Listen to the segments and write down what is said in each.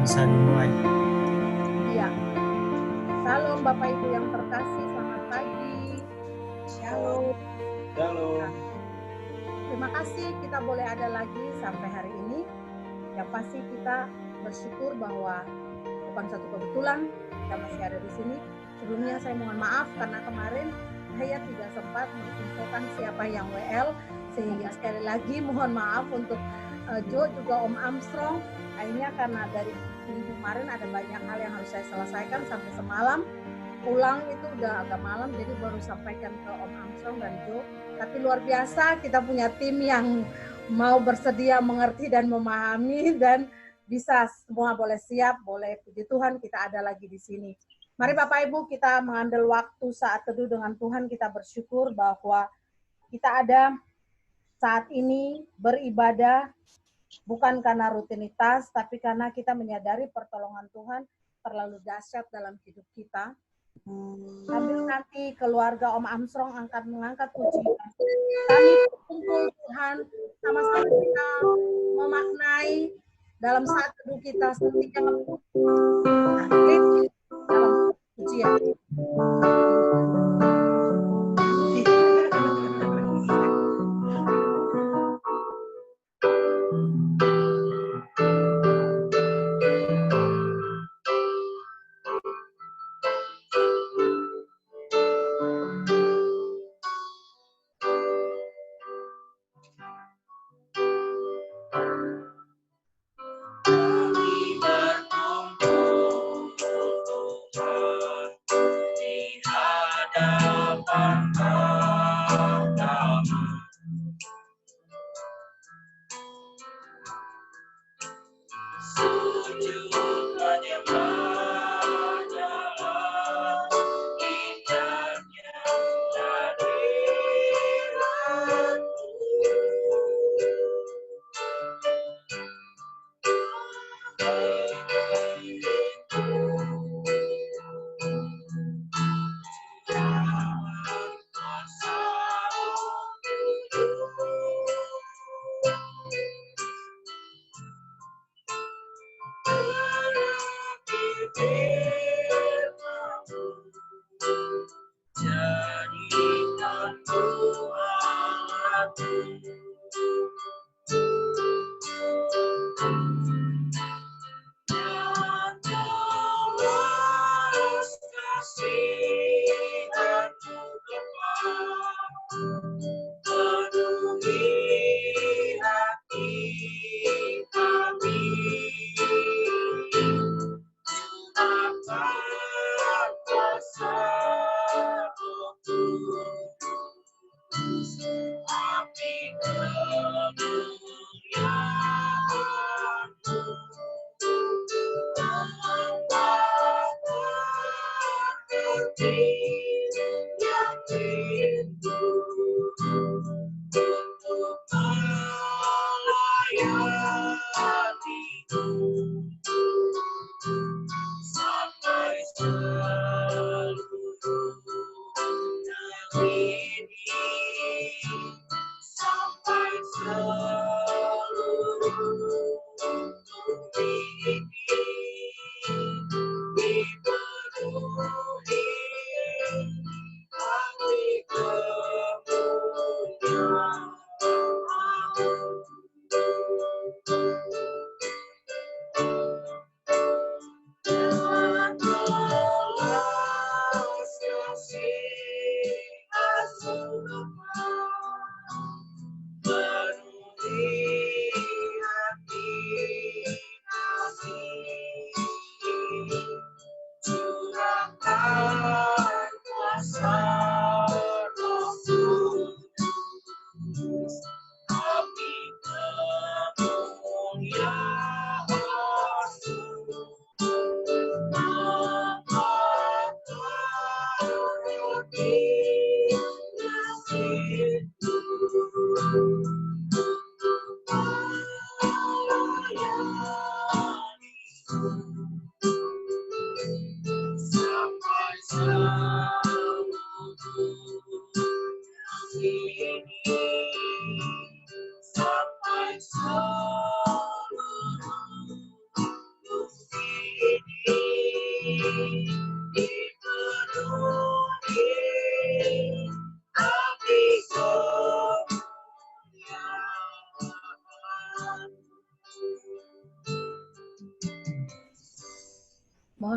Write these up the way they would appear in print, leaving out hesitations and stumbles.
bisa dimulai. Iya. Salam Bapak Ibu yang terkasih, selamat pagi. Shalom. Shalom. Terima kasih kita boleh ada lagi sampai hari ini. Yang pasti kita bersyukur bahwa bukan satu kebetulan kita masih ada di sini. Sebelumnya saya mohon maaf karena kemarin saya tidak sempat menginfokan siapa yang WL, sehingga sekali lagi mohon maaf untuk Jo juga Om Armstrong. Akhirnya karena dari minggu kemarin ada banyak hal yang harus saya selesaikan sampai semalam. Pulang itu udah agak malam, jadi baru sampaikan ke Om Armstrong dan Jo. Tapi luar biasa, kita punya tim yang mau bersedia mengerti dan memahami, dan bisa semua boleh siap, boleh puji Tuhan kita ada lagi di sini. Mari Bapak Ibu kita mengambil waktu saat teduh dengan Tuhan, kita bersyukur bahwa kita ada saat ini beribadah bukan karena rutinitas, tapi karena kita menyadari pertolongan Tuhan terlalu dahsyat dalam hidup kita. Sambil nanti keluarga Om Armstrong mengangkat pujian, kami berkumpul Tuhan, sama-sama kita memaknai dalam saat teduh kita setiap menit dalam pujian.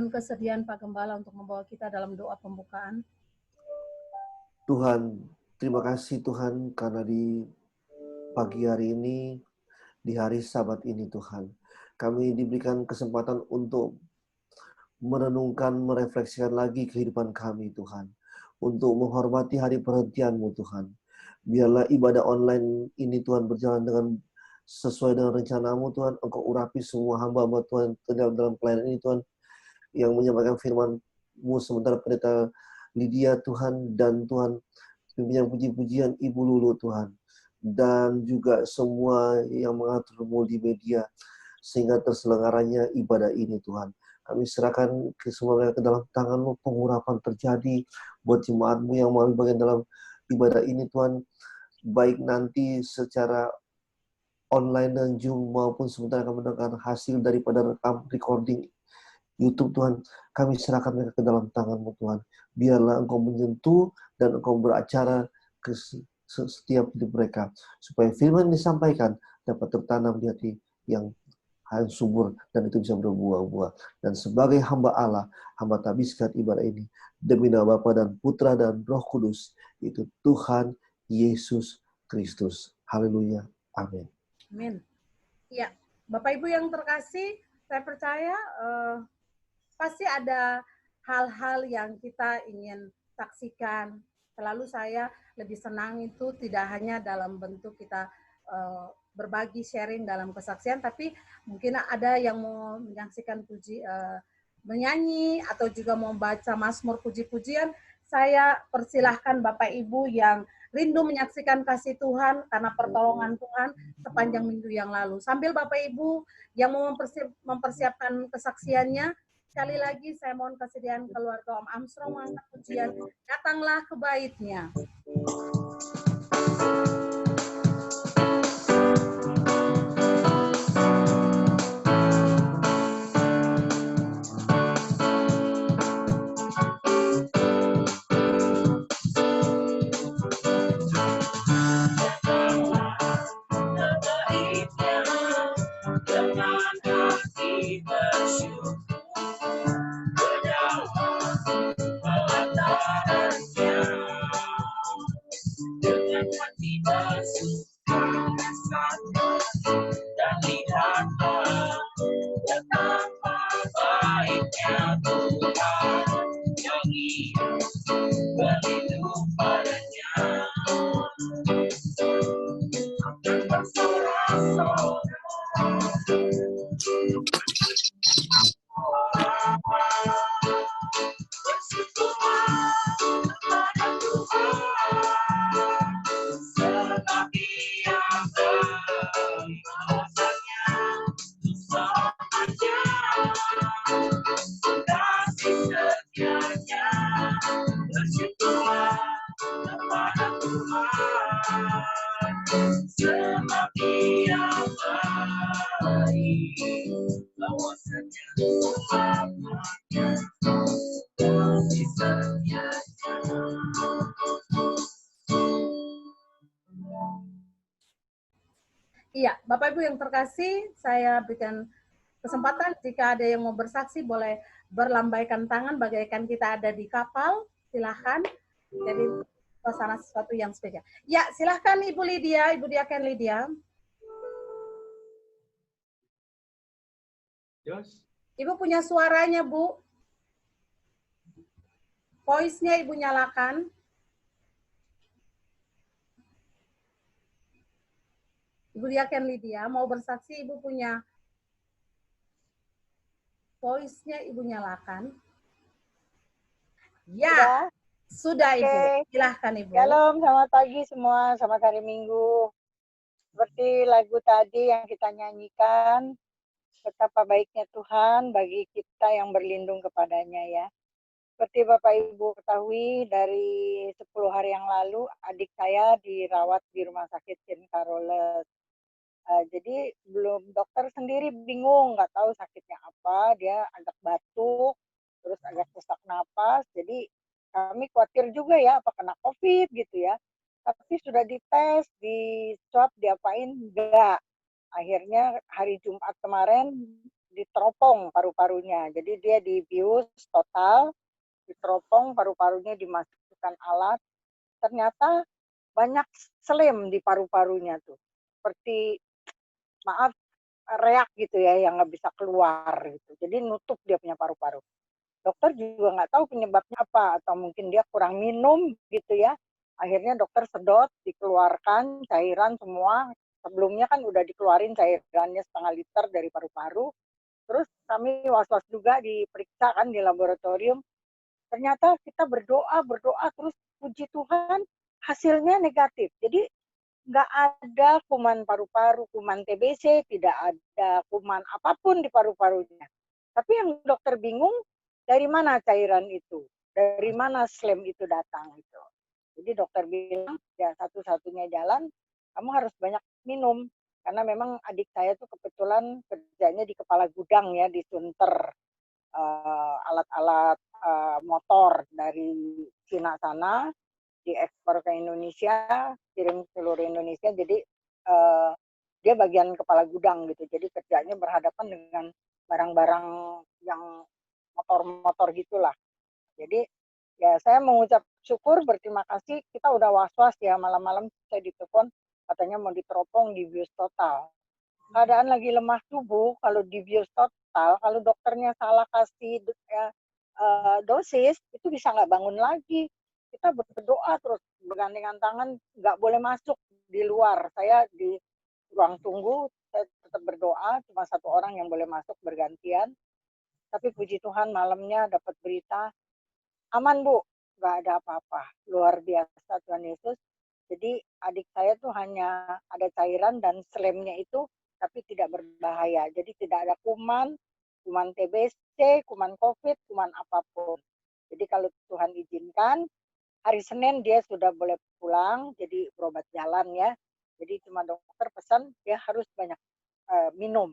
Mohon kesediaan Pak Gembala untuk membawa kita dalam doa pembukaan. Tuhan, terima kasih Tuhan karena di pagi hari ini, di hari Sabat ini Tuhan, kami diberikan kesempatan untuk merenungkan, merefleksikan lagi kehidupan kami Tuhan. Untuk menghormati hari perhentian-Mu Tuhan. Biarlah ibadah online ini Tuhan berjalan dengan sesuai dengan rencana-Mu Tuhan. Engkau urapi semua hamba-hamba Tuhan dalam pelayanan ini Tuhan, yang menyampaikan firman-Mu, sementara pendeta Lydia Tuhan, dan Tuhan pimpinan puji-pujian Ibu Lulu Tuhan, dan juga semua yang mengatur multimedia sehingga terselenggaranya ibadah ini Tuhan. Kami serahkan ke semua ke dalam tangan-Mu, pengurapan terjadi buat jemaat-Mu yang mengambil bagian dalam ibadah ini Tuhan, baik nanti secara online dan Zoom maupun sementara kami mendengar hasil daripada recording YouTube Tuhan, kami serahkan mereka ke dalam tangan-Mu Tuhan. Biarlah Engkau menyentuh dan Engkau beracara ke setiap hidup mereka, supaya firman yang disampaikan dapat tertanam di hati yang subur dan itu bisa berbuah-buah. Dan sebagai hamba Allah, hamba tabiskan ibadah ini demi nama Bapa dan Putra dan Roh Kudus, itu Tuhan Yesus Kristus. Haleluya. Amin. Amin. Ya, Bapak Ibu yang terkasih, saya percaya pasti ada hal-hal yang kita ingin saksikan. Selalu saya lebih senang itu tidak hanya dalam bentuk kita berbagi sharing dalam kesaksian, tapi mungkin ada yang mau menyaksikan menyanyi atau juga mau baca mazmur puji-pujian. Saya persilahkan Bapak Ibu yang rindu menyaksikan kasih Tuhan karena pertolongan Tuhan sepanjang minggu yang lalu. Sambil Bapak Ibu yang mau mempersiapkan kesaksiannya, sekali lagi saya mohon kesediaan keluarga Om Armstrong mengangkat pujian, datanglah ke baitnya. Iya, Bapak Ibu yang terkasih, saya berikan kesempatan jika ada yang mau bersaksi boleh berlambaikan tangan bagaikan kita ada di kapal, silahkan. Jadi suasana sesuatu yang spesial. Ya, silahkan Ibu Lydia, Ibu Diaken Lydia. Ibu punya suaranya, Bu. Voice-nya Ibu nyalakan. Ibu Diaken Lydia mau bersaksi, Ibu punya voice-nya Ibu nyalakan. Ya, sudah Ibu. Silahkan Ibu. Shalom, selamat pagi semua, selamat hari Minggu. Seperti lagu tadi yang kita nyanyikan, betapa baiknya Tuhan bagi kita yang berlindung kepadanya ya. Seperti Bapak Ibu ketahui, dari 10 hari yang lalu adik saya dirawat di rumah sakit St. Carolus. Jadi belum dokter sendiri bingung, nggak tahu sakitnya apa, dia agak batuk, terus agak sesak napas, jadi kami khawatir juga ya apa kena COVID gitu ya. Tapi sudah dites, di swab, diapain, enggak. Akhirnya hari Jumat kemarin diteropong paru-parunya. Jadi dia dibius total, diteropong paru-parunya, dimasukkan alat. Ternyata banyak slem di paru-parunya tuh. Seperti maaf reak gitu ya yang nggak bisa keluar gitu. Jadi nutup dia punya paru-paru. Dokter juga nggak tahu penyebabnya apa, atau mungkin dia kurang minum gitu ya. Akhirnya dokter sedot, dikeluarkan cairan semua. Sebelumnya kan udah dikeluarin cairannya 1,5 liter dari paru-paru. Terus kami was-was juga diperiksa kan di laboratorium. Ternyata kita berdoa terus puji Tuhan hasilnya negatif. Jadi nggak ada kuman paru-paru, kuman TBC, tidak ada kuman apapun di paru-parunya. Tapi yang dokter bingung, dari mana cairan itu? Dari mana slem itu datang? Gitu. Jadi dokter bilang, ya satu-satunya jalan, kamu harus banyak minum. Karena memang adik saya tuh kebetulan kerjanya di kepala gudang ya, di Sunter. Alat-alat motor dari Cina sana, diekspor ke Indonesia, kirim ke seluruh Indonesia. Jadi dia bagian kepala gudang gitu. Jadi kerjanya berhadapan dengan barang-barang yang motor-motor gitulah. Jadi ya saya mengucap syukur, berterima kasih. Kita udah was-was ya, malam-malam saya ditelepon katanya mau diteropong, dibius total. Keadaan lagi lemah tubuh, kalau dibius total, kalau dokternya salah kasih dosis, itu bisa nggak bangun lagi. Kita berdoa terus, bergandengan tangan, nggak boleh masuk di luar. Saya di ruang tunggu, saya tetap berdoa, cuma satu orang yang boleh masuk bergantian. Tapi puji Tuhan malamnya dapat berita, aman Bu, nggak ada apa-apa. Luar biasa Tuhan Yesus. Jadi adik saya tuh hanya ada cairan dan slemnya itu, tapi tidak berbahaya. Jadi tidak ada kuman TBC, kuman COVID, kuman apapun. Jadi kalau Tuhan izinkan, hari Senin dia sudah boleh pulang, jadi berobat jalan ya. Jadi cuma dokter pesan dia harus banyak minum.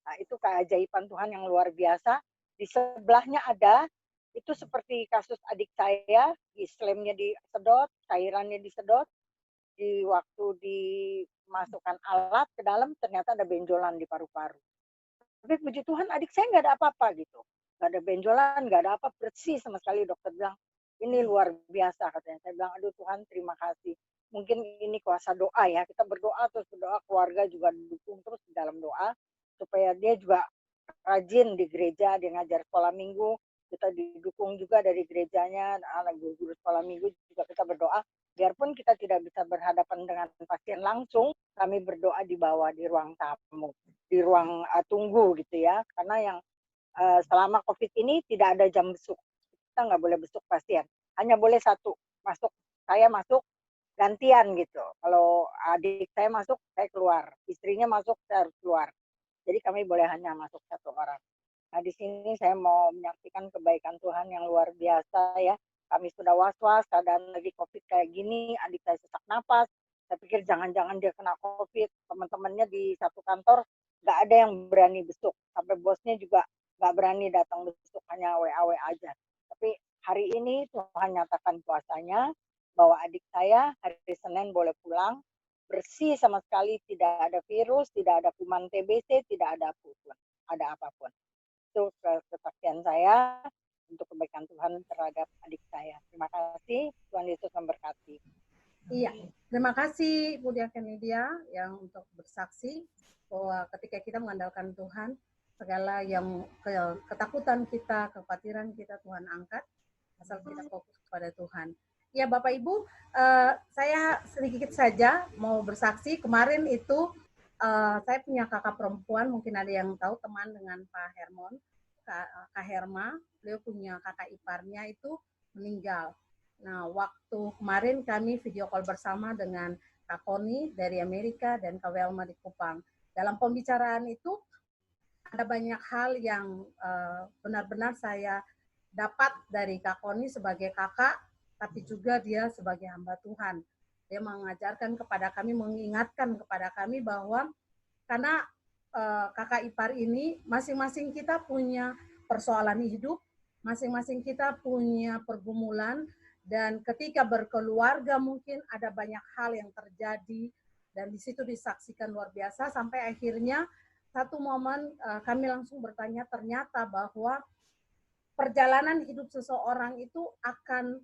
Nah itu keajaiban Tuhan yang luar biasa. Di sebelahnya ada, itu seperti kasus adik saya, slemnya disedot, cairannya disedot, di waktu dimasukkan alat ke dalam ternyata ada benjolan di paru-paru. Tapi puji Tuhan adik saya nggak ada apa-apa gitu. Nggak ada benjolan, nggak ada apa, bersih sama sekali. Dokter bilang, ini luar biasa katanya. Saya bilang, aduh Tuhan terima kasih. Mungkin ini kuasa doa ya. Kita berdoa terus berdoa, keluarga juga didukung terus di dalam doa. Supaya dia juga rajin di gereja, dia ngajar sekolah minggu. Kita didukung juga dari gerejanya, anak guru sekolah minggu juga kita berdoa. Biarpun kita tidak bisa berhadapan dengan pasien langsung, kami berdoa di bawah, di ruang tamu, di ruang tunggu gitu ya. Karena yang selama COVID ini tidak ada jam besuk. Kita nggak boleh besuk pasien. Hanya boleh satu, saya masuk, gantian gitu. Kalau adik saya masuk, saya keluar. Istrinya masuk, saya harus keluar. Jadi kami boleh hanya masuk satu orang. Nah di sini saya mau menyaksikan kebaikan Tuhan yang luar biasa ya. Kami sudah was-was, keadaan lagi COVID kayak gini, adik saya sesak napas. Saya pikir jangan-jangan dia kena COVID. Teman-temannya di satu kantor nggak ada yang berani besuk. Sampai bosnya juga nggak berani datang besuk, hanya WA aja. Tapi hari ini Tuhan nyatakan kuasanya bahwa adik saya hari Senin boleh pulang, bersih sama sekali, tidak ada virus, tidak ada kuman TBC, tidak ada apapun. Itu kesaksian saya untuk kebaikan Tuhan terhadap adik saya. Terima kasih, Tuhan Yesus memberkati. Iya, terima kasih Bu Diaken Lydia yang untuk bersaksi bahwa ketika kita mengandalkan Tuhan, segala yang ketakutan kita, kekhawatiran kita Tuhan angkat, asal kita fokus kepada Tuhan. Ya Bapak Ibu, saya sedikit saja mau bersaksi. Kemarin itu saya punya kakak perempuan, mungkin ada yang tahu, teman dengan Pak Hermon, Kak Herma, beliau punya kakak iparnya itu meninggal. Nah, waktu kemarin kami video call bersama dengan Kak Koni dari Amerika dan Kak Welma di Kupang. Dalam pembicaraan itu ada banyak hal yang benar-benar saya dapat dari Kak Koni sebagai kakak, tapi juga dia sebagai hamba Tuhan. Dia mengajarkan kepada kami, mengingatkan kepada kami bahwa karena kakak ipar ini masing-masing kita punya persoalan hidup, masing-masing kita punya pergumulan, dan ketika berkeluarga mungkin ada banyak hal yang terjadi, dan di situ disaksikan luar biasa sampai akhirnya satu momen kami langsung bertanya, ternyata bahwa perjalanan hidup seseorang itu akan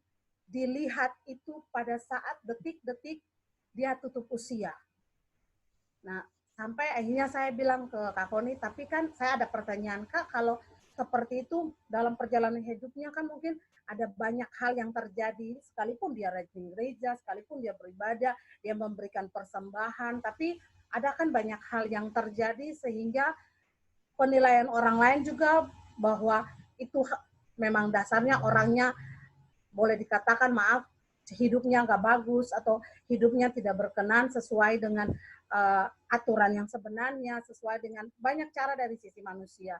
dilihat itu pada saat detik-detik dia tutup usia. Nah, sampai akhirnya saya bilang ke Kak Koni, tapi kan saya ada pertanyaan, Kak, kalau seperti itu dalam perjalanan hidupnya kan mungkin ada banyak hal yang terjadi, sekalipun dia rajin gereja, sekalipun dia beribadah, dia memberikan persembahan, tapi ada kan banyak hal yang terjadi sehingga penilaian orang lain juga bahwa itu memang dasarnya orangnya boleh dikatakan maaf hidupnya nggak bagus atau hidupnya tidak berkenan sesuai dengan aturan yang sebenarnya, sesuai dengan banyak cara dari sisi manusia.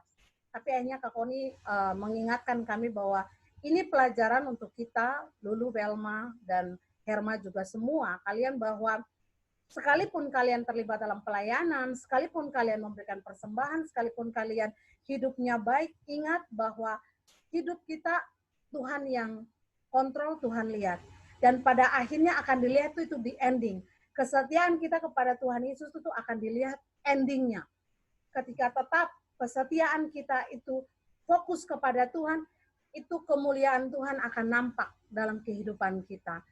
Tapi akhirnya Kak Koni mengingatkan kami bahwa ini pelajaran untuk kita, Lulu, Belma, dan Herma juga semua, kalian bahwa sekalipun kalian terlibat dalam pelayanan, sekalipun kalian memberikan persembahan, sekalipun kalian hidupnya baik, ingat bahwa hidup kita Tuhan yang kontrol, Tuhan lihat. Dan pada akhirnya akan dilihat itu di ending. Kesetiaan kita kepada Tuhan Yesus itu akan dilihat endingnya. Ketika tetap kesetiaan kita itu fokus kepada Tuhan, itu kemuliaan Tuhan akan nampak dalam kehidupan kita.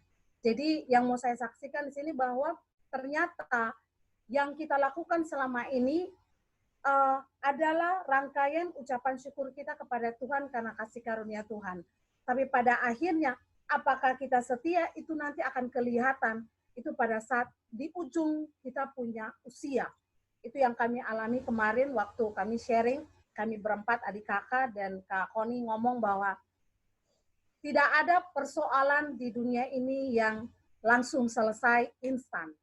Jadi yang mau saya saksikan di sini bahwa ternyata yang kita lakukan selama ini adalah rangkaian ucapan syukur kita kepada Tuhan karena kasih karunia Tuhan. Tapi pada akhirnya, apakah kita setia itu nanti akan kelihatan itu pada saat di ujung kita punya usia. Itu yang kami alami kemarin waktu kami sharing, kami berempat adik kakak dan Kak Koni ngomong bahwa tidak ada persoalan di dunia ini yang langsung selesai instan.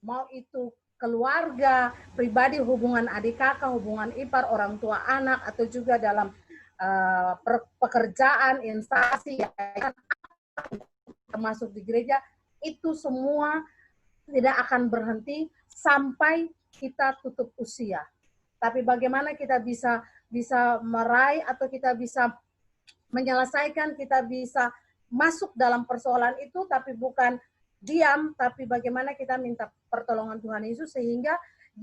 Mau itu keluarga, pribadi, hubungan adik kakak, hubungan ipar, orang tua anak, atau juga dalam pekerjaan, instansi, termasuk di gereja, itu semua tidak akan berhenti sampai kita tutup usia. Tapi bagaimana kita bisa meraih atau kita bisa menyelesaikan, kita bisa masuk dalam persoalan itu, tapi bukan diam, tapi bagaimana kita minta pertolongan Tuhan Yesus sehingga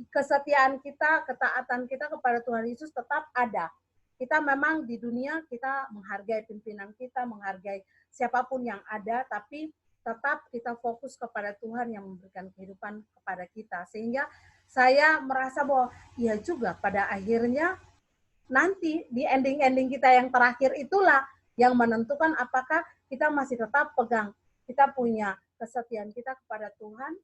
kesetiaan kita, ketaatan kita kepada Tuhan Yesus tetap ada. Kita memang di dunia kita menghargai pimpinan kita, menghargai siapapun yang ada, tapi tetap kita fokus kepada Tuhan yang memberikan kehidupan kepada kita. Sehingga saya merasa bahwa iya juga pada akhirnya nanti di ending-ending kita yang terakhir itulah yang menentukan apakah kita masih tetap pegang, kita punya kesetiaan kita kepada Tuhan,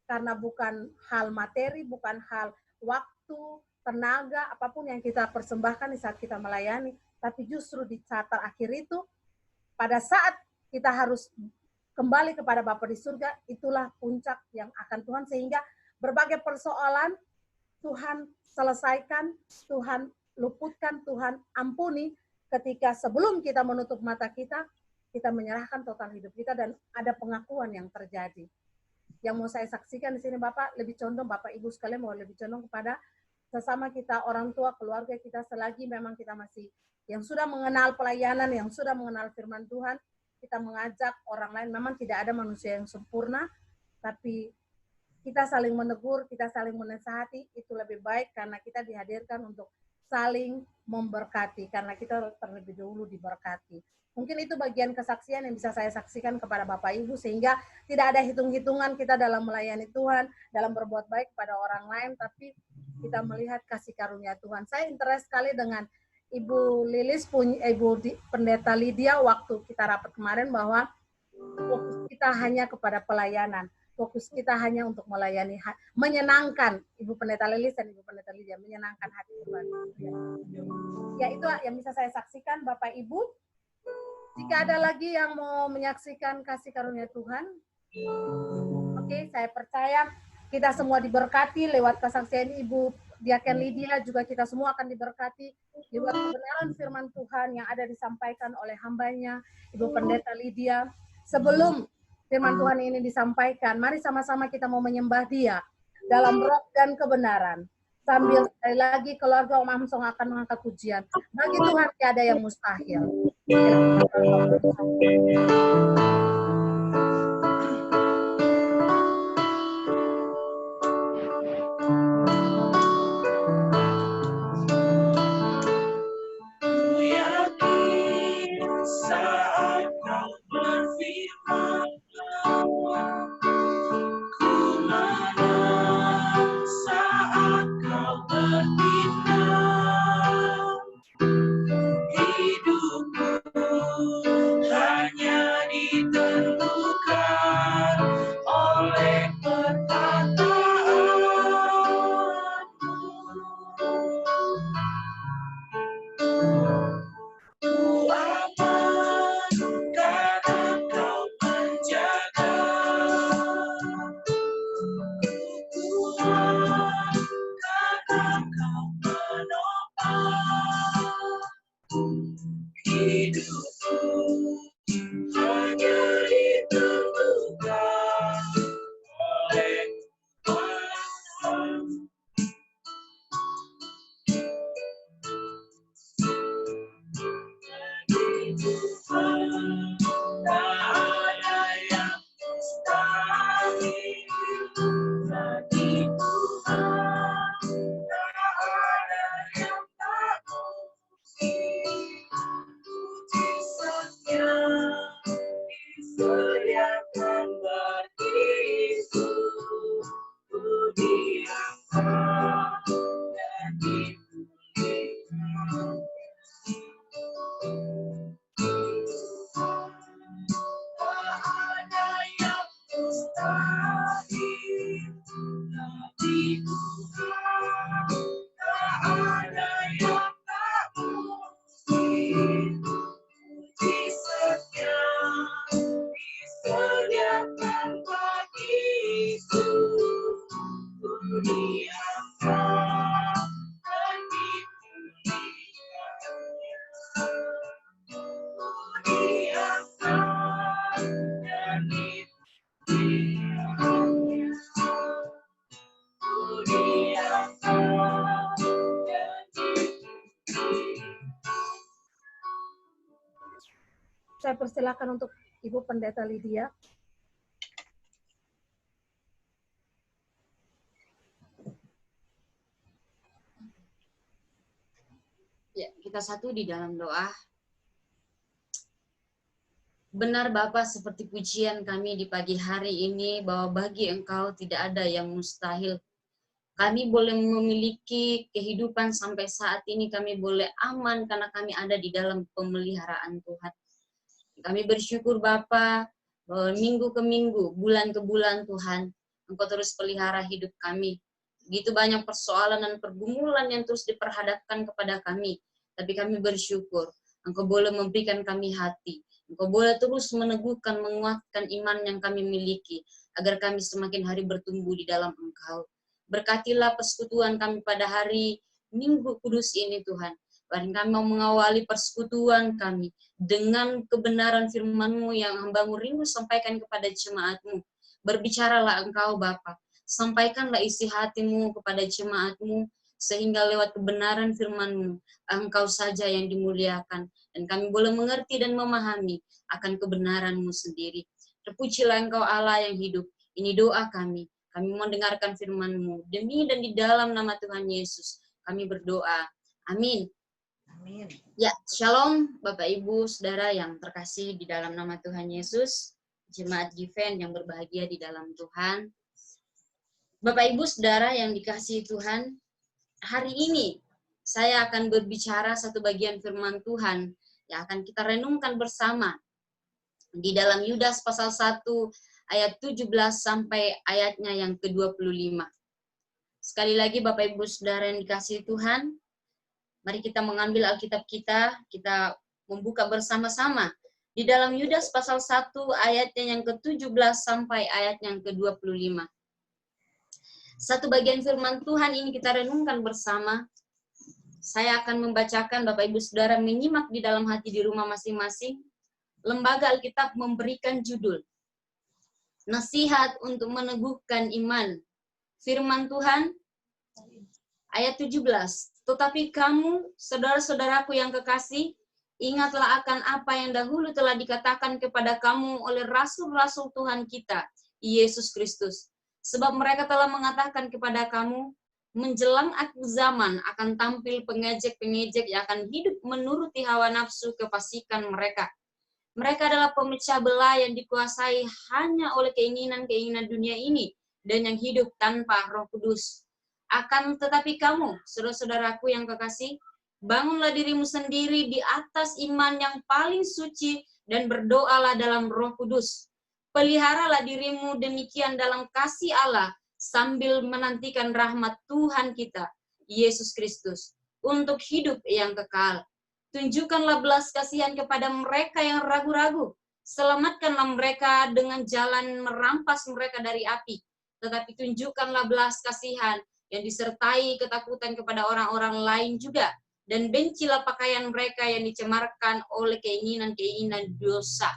karena bukan hal materi, bukan hal waktu, tenaga, apapun yang kita persembahkan di saat kita melayani, tapi justru di saat terakhir itu, pada saat kita harus kembali kepada Bapa di surga, itulah puncak yang akan Tuhan, sehingga berbagai persoalan Tuhan selesaikan, Tuhan luputkan, Tuhan ampuni, ketika sebelum kita menutup mata kita menyerahkan total hidup kita dan ada pengakuan yang terjadi. Yang mau saya saksikan di sini Bapak, lebih condong Bapak Ibu sekalian mau lebih condong kepada sesama kita, orang tua, keluarga kita, selagi memang kita masih yang sudah mengenal pelayanan, yang sudah mengenal firman Tuhan, kita mengajak orang lain, memang tidak ada manusia yang sempurna, tapi kita saling menegur, kita saling menasihati, itu lebih baik karena kita dihadirkan untuk saling memberkati, karena kita terlebih dahulu diberkati. Mungkin itu bagian kesaksian yang bisa saya saksikan kepada Bapak Ibu, sehingga tidak ada hitung-hitungan kita dalam melayani Tuhan, dalam berbuat baik kepada orang lain, tapi kita melihat kasih karunia Tuhan. Saya interest sekali dengan Ibu Lilis, Ibu Pendeta Lydia, waktu kita rapat kemarin bahwa fokus kita hanya kepada pelayanan, fokus kita hanya untuk melayani, menyenangkan Ibu Pendeta Lilis dan Ibu Pendeta Lydia, menyenangkan hati Tuhan. Ya itu yang bisa saya saksikan Bapak Ibu. Jika ada lagi yang mau menyaksikan kasih karunia Tuhan, oke, saya percaya kita semua diberkati lewat kesaksian Ibu Diaken Lydia, juga kita semua akan diberkati lewat kebenaran firman Tuhan yang ada disampaikan oleh hambanya, Ibu Pendeta Lydia. Sebelum firman Tuhan ini disampaikan, mari sama-sama kita mau menyembah Dia dalam roh dan kebenaran. Sambil sekali lagi keluarga Om Amsong akan mengangkat pujian. Bagi Tuhan tidak ada yang mustahil. Saya persilakan untuk Ibu Pendeta Lydia. Ya, kita satu di dalam doa. Benar Bapa, seperti pujian kami di pagi hari ini, bahwa bagi Engkau tidak ada yang mustahil. Kami boleh memiliki kehidupan sampai saat ini, kami boleh aman karena kami ada di dalam pemeliharaan Tuhan. Kami bersyukur Bapa, bahwa minggu ke minggu, bulan ke bulan Tuhan, Engkau terus pelihara hidup kami. Begitu banyak persoalan dan pergumulan yang terus diperhadapkan kepada kami. Tapi kami bersyukur, Engkau boleh memberikan kami hati. Engkau boleh terus meneguhkan, menguatkan iman yang kami miliki, agar kami semakin hari bertumbuh di dalam Engkau. Berkatilah persekutuan kami pada hari Minggu Kudus ini Tuhan. Bahkan kami mau mengawali persekutuan kami dengan kebenaran firman-Mu yang hamba-Mu rindu sampaikan kepada jemaat-Mu. Berbicaralah Engkau Bapa, sampaikanlah isi hati-Mu kepada jemaat-Mu, sehingga lewat kebenaran firman-Mu, Engkau saja yang dimuliakan, dan kami boleh mengerti dan memahami akan kebenaran-Mu sendiri. Terpujilah Engkau Allah yang hidup. Ini doa kami. Kami mendengarkan firman-Mu. Demi dan di dalam nama Tuhan Yesus, kami berdoa. Amin. Amin. Ya, shalom Bapak Ibu, Saudara yang terkasih di dalam nama Tuhan Yesus, Jemaat Given yang berbahagia di dalam Tuhan. Bapak Ibu, Saudara yang dikasihi Tuhan, hari ini saya akan berbicara satu bagian firman Tuhan yang akan kita renungkan bersama di dalam Yudas pasal 1 ayat 17 sampai ayatnya yang ke-25. Sekali lagi Bapak Ibu Saudara yang dikasihi Tuhan, mari kita mengambil Alkitab kita membuka bersama-sama di dalam Yudas pasal 1 ayatnya yang ke-17 sampai ayatnya yang ke-25. Satu bagian firman Tuhan ini kita renungkan bersama. Saya akan membacakan, Bapak Ibu Saudara menyimak di dalam hati di rumah masing-masing. Lembaga Alkitab memberikan judul Nasihat untuk Meneguhkan Iman. Firman Tuhan ayat 17. Tetapi kamu, saudara-saudaraku yang kekasih, ingatlah akan apa yang dahulu telah dikatakan kepada kamu oleh rasul-rasul Tuhan kita, Yesus Kristus. Sebab mereka telah mengatakan kepada kamu, menjelang akhir zaman akan tampil pengejek-pengejek yang akan hidup menuruti hawa nafsu kefasikan mereka. Mereka adalah pemecah belah yang dikuasai hanya oleh keinginan-keinginan dunia ini dan yang hidup tanpa Roh Kudus. Akan tetapi kamu, saudara-saudaraku yang kekasih, bangunlah dirimu sendiri di atas iman yang paling suci dan berdoalah dalam Roh Kudus. Peliharalah dirimu demikian dalam kasih Allah sambil menantikan rahmat Tuhan kita, Yesus Kristus, untuk hidup yang kekal. Tunjukkanlah belas kasihan kepada mereka yang ragu-ragu. Selamatkanlah mereka dengan jalan merampas mereka dari api. Tetapi tunjukkanlah belas kasihan yang disertai ketakutan kepada orang-orang lain juga. Dan bencilah pakaian mereka yang dicemarkan oleh keinginan-keinginan dosa.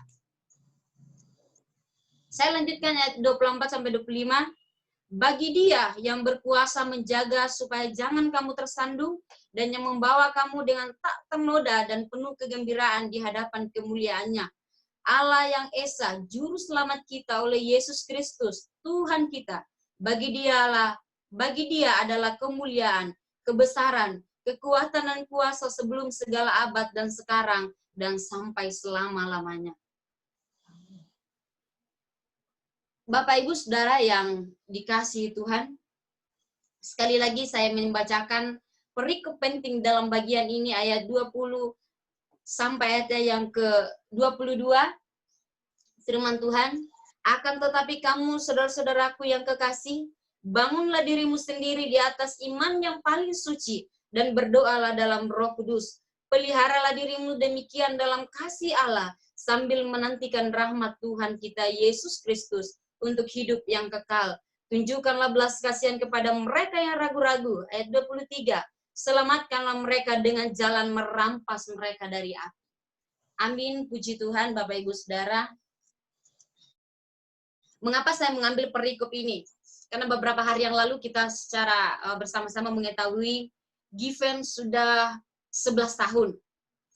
Saya lanjutkan ayat 24-25. Bagi Dia yang berkuasa menjaga supaya jangan kamu tersandung dan yang membawa kamu dengan tak ternoda dan penuh kegembiraan di hadapan kemuliaannya. Allah yang Esa, Juru Selamat kita oleh Yesus Kristus, Tuhan kita. Bagi Dia adalah kemuliaan, kebesaran, kekuatan dan kuasa sebelum segala abad dan sekarang dan sampai selama-lamanya. Bapak Ibu Saudara yang dikasihi Tuhan, Sekali lagi saya membacakan perikop penting dalam bagian ini ayat 20 sampai ayat yang ke-22. Firman Tuhan, akan tetapi kamu saudara-saudaraku yang kekasih, bangunlah dirimu sendiri di atas iman yang paling suci dan berdoalah dalam Roh Kudus. Peliharalah dirimu demikian dalam kasih Allah sambil menantikan rahmat Tuhan kita Yesus Kristus untuk hidup yang kekal. Tunjukkanlah belas kasihan kepada mereka yang ragu-ragu. Ayat 23. Selamatkanlah mereka dengan jalan merampas mereka dari api. Amin. Puji Tuhan, Bapak Ibu Saudara. Mengapa saya mengambil perikop ini? Karena beberapa hari yang lalu kita secara bersama-sama mengetahui Given sudah 11 tahun.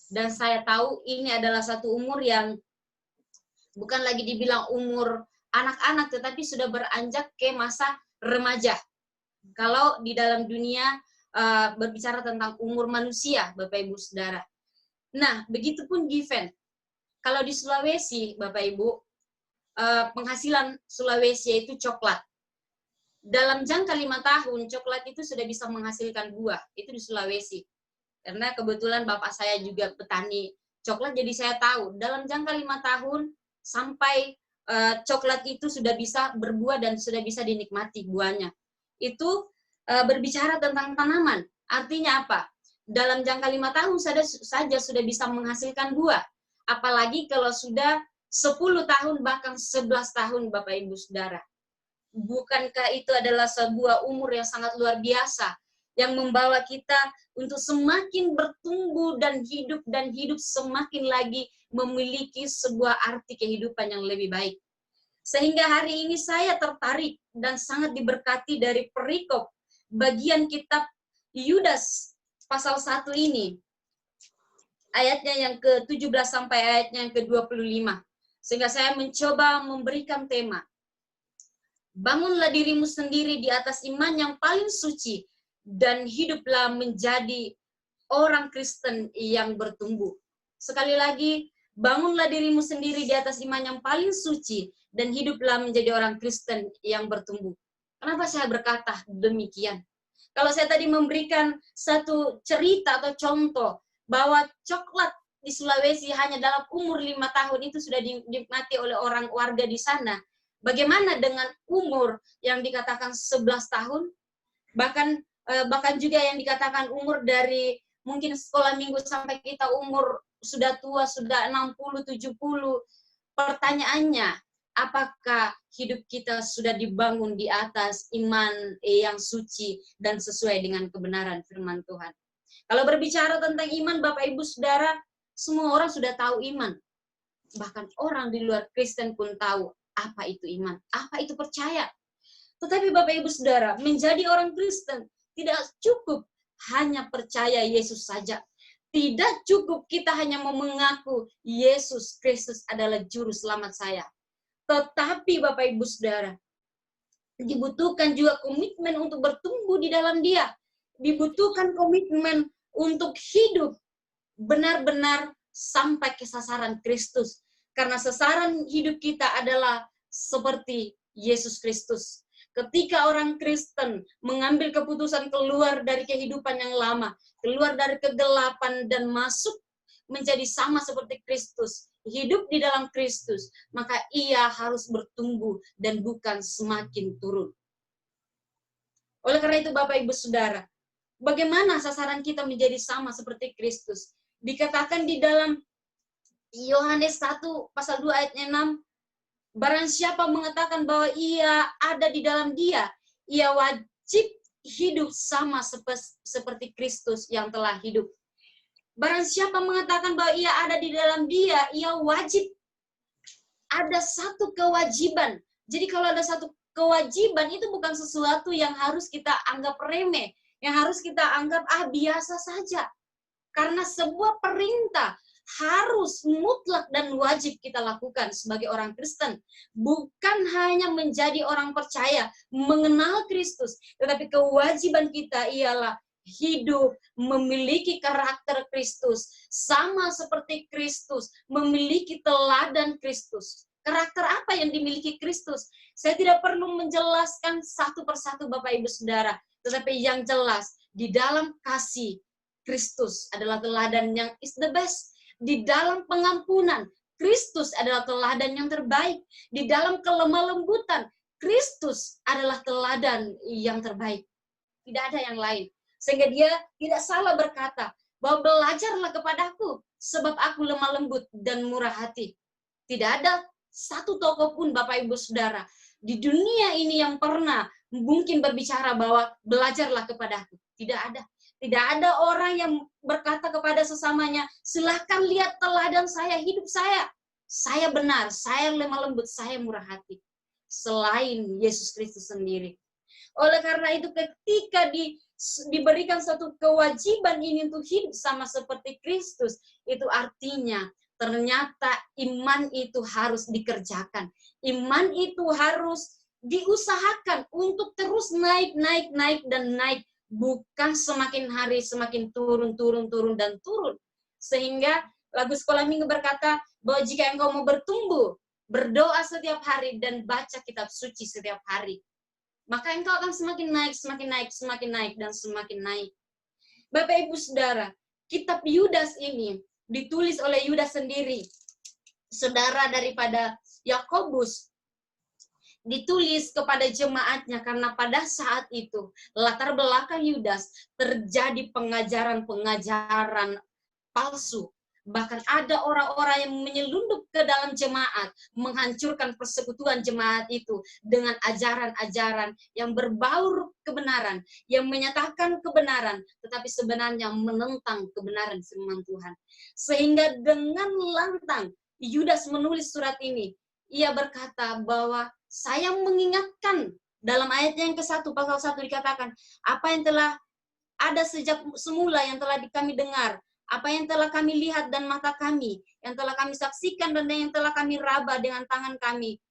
Dan saya tahu ini adalah satu umur yang bukan lagi dibilang umur anak-anak, tetapi sudah beranjak ke masa remaja. Kalau di dalam dunia berbicara tentang umur manusia, Bapak Ibu Saudara. Nah, begitupun Given. Kalau di Sulawesi, Bapak Ibu, penghasilan Sulawesi yaitu coklat. Dalam jangka 5 tahun, coklat itu sudah bisa menghasilkan buah. Itu di Sulawesi. Karena kebetulan bapak saya juga petani coklat, jadi saya tahu dalam jangka 5 tahun sampai coklat itu sudah bisa berbuah dan sudah bisa dinikmati buahnya. Itu berbicara tentang tanaman. Artinya apa? Dalam jangka 5 tahun saja sudah bisa menghasilkan buah. Apalagi kalau sudah 10 tahun bahkan 11 tahun Bapak Ibu Saudara. Bukankah itu adalah sebuah umur yang sangat luar biasa yang membawa kita untuk semakin bertumbuh dan hidup semakin lagi memiliki sebuah arti kehidupan yang lebih baik. Sehingga hari ini saya tertarik dan sangat diberkati dari perikop bagian kitab Yudas pasal 1 ini. Ayatnya yang ke-17 sampai ayatnya yang ke-25. Sehingga saya mencoba memberikan tema. Bangunlah dirimu sendiri di atas iman yang paling suci dan hiduplah menjadi orang Kristen yang bertumbuh. Sekali lagi, bangunlah dirimu sendiri di atas iman yang paling suci dan hiduplah menjadi orang Kristen yang bertumbuh. Kenapa saya berkata demikian? Kalau saya tadi memberikan satu cerita atau contoh bahwa coklat di Sulawesi hanya dalam umur 5 tahun itu sudah dinikmati oleh orang warga di sana. Bagaimana dengan umur yang dikatakan 11 tahun? Bahkan juga yang dikatakan umur dari mungkin sekolah minggu sampai kita umur sudah tua, sudah 60, 70. Pertanyaannya, apakah hidup kita sudah dibangun di atas iman yang suci dan sesuai dengan kebenaran firman Tuhan? Kalau berbicara tentang iman, Bapak Ibu Saudara, semua orang sudah tahu iman. Bahkan orang di luar Kristen pun tahu apa itu iman, apa itu percaya. Tetapi Bapak Ibu Saudara, menjadi orang Kristen tidak cukup hanya percaya Yesus saja. Tidak cukup kita hanya mau mengaku Yesus Kristus adalah juru selamat saya. Tetapi Bapak Ibu Saudara, dibutuhkan juga komitmen untuk bertumbuh di dalam Dia. Dibutuhkan komitmen untuk hidup benar-benar sampai ke sasaran Kristus. Karena sasaran hidup kita adalah seperti Yesus Kristus. Ketika orang Kristen mengambil keputusan keluar dari kehidupan yang lama, keluar dari kegelapan dan masuk menjadi sama seperti Kristus, hidup di dalam Kristus, maka ia harus bertumbuh dan bukan semakin turun. Oleh karena itu Bapak Ibu Saudara, bagaimana sasaran kita menjadi sama seperti Kristus? Dikatakan di dalam Yohanes 1 pasal 2 ayatnya 6, barang siapa mengatakan bahwa ia ada di dalam Dia, ia wajib hidup sama seperti Kristus yang telah hidup. Barang siapa mengatakan bahwa ia ada di dalam Dia, ia wajib. Ada satu kewajiban. Jadi kalau ada satu kewajiban, itu bukan sesuatu yang harus kita anggap remeh, yang harus kita anggap biasa saja. Karena sebuah perintah harus mutlak dan wajib kita lakukan sebagai orang Kristen. Bukan hanya menjadi orang percaya, mengenal Kristus, tetapi kewajiban kita ialah hidup memiliki karakter Kristus, sama seperti Kristus, memiliki teladan Kristus. Karakter apa yang dimiliki Kristus? Saya tidak perlu menjelaskan satu persatu Bapak Ibu Saudara. tetapi yang jelas di dalam kasih Kristus adalah teladan yang is the best. Di dalam pengampunan Kristus adalah teladan yang terbaik. Di dalam kelemah lembutan Kristus adalah teladan yang terbaik. Tidak ada yang lain. Sehingga dia tidak salah berkata bahwa belajarlah kepadaku sebab aku lemah lembut dan murah hati. Tidak ada satu tokoh pun Bapak Ibu Saudara di dunia ini yang pernah mungkin berbicara bahwa belajarlah kepadaku. Tidak ada. Tidak ada orang yang berkata kepada sesamanya, silahkan lihat teladan saya, hidup saya. Saya benar, saya lemah lembut, saya murah hati. Selain Yesus Kristus sendiri. Oleh karena itu ketika diberikan satu kewajiban ini untuk hidup sama seperti Kristus, itu artinya ternyata iman itu harus dikerjakan. Iman itu harus diusahakan untuk terus naik, dan naik. Bukan semakin hari semakin turun, dan turun. Sehingga lagu sekolah minggu berkata bahwa jika engkau mau bertumbuh, berdoa setiap hari dan baca kitab suci setiap hari, maka engkau akan semakin naik, dan semakin naik. Bapak Ibu Saudara, kitab Yudas ini ditulis oleh Yudas sendiri, saudara daripada Yakobus, ditulis kepada jemaatnya karena pada saat itu latar belakang Yudas terjadi pengajaran palsu. Bahkan ada orang-orang yang menyelundup ke dalam jemaat, menghancurkan persekutuan jemaat itu dengan ajaran-ajaran yang berbaur kebenaran, yang menyatakan kebenaran, tetapi sebenarnya menentang kebenaran firman Tuhan. Sehingga dengan lantang Yudas menulis surat ini. Ia berkata bahwa saya mengingatkan dalam ayat yang ke-1, pasal 1 dikatakan, apa yang telah ada sejak semula yang telah kami dengar, apa yang telah kami lihat dan mata kami, yang telah kami saksikan dan yang telah kami raba dengan tangan kami.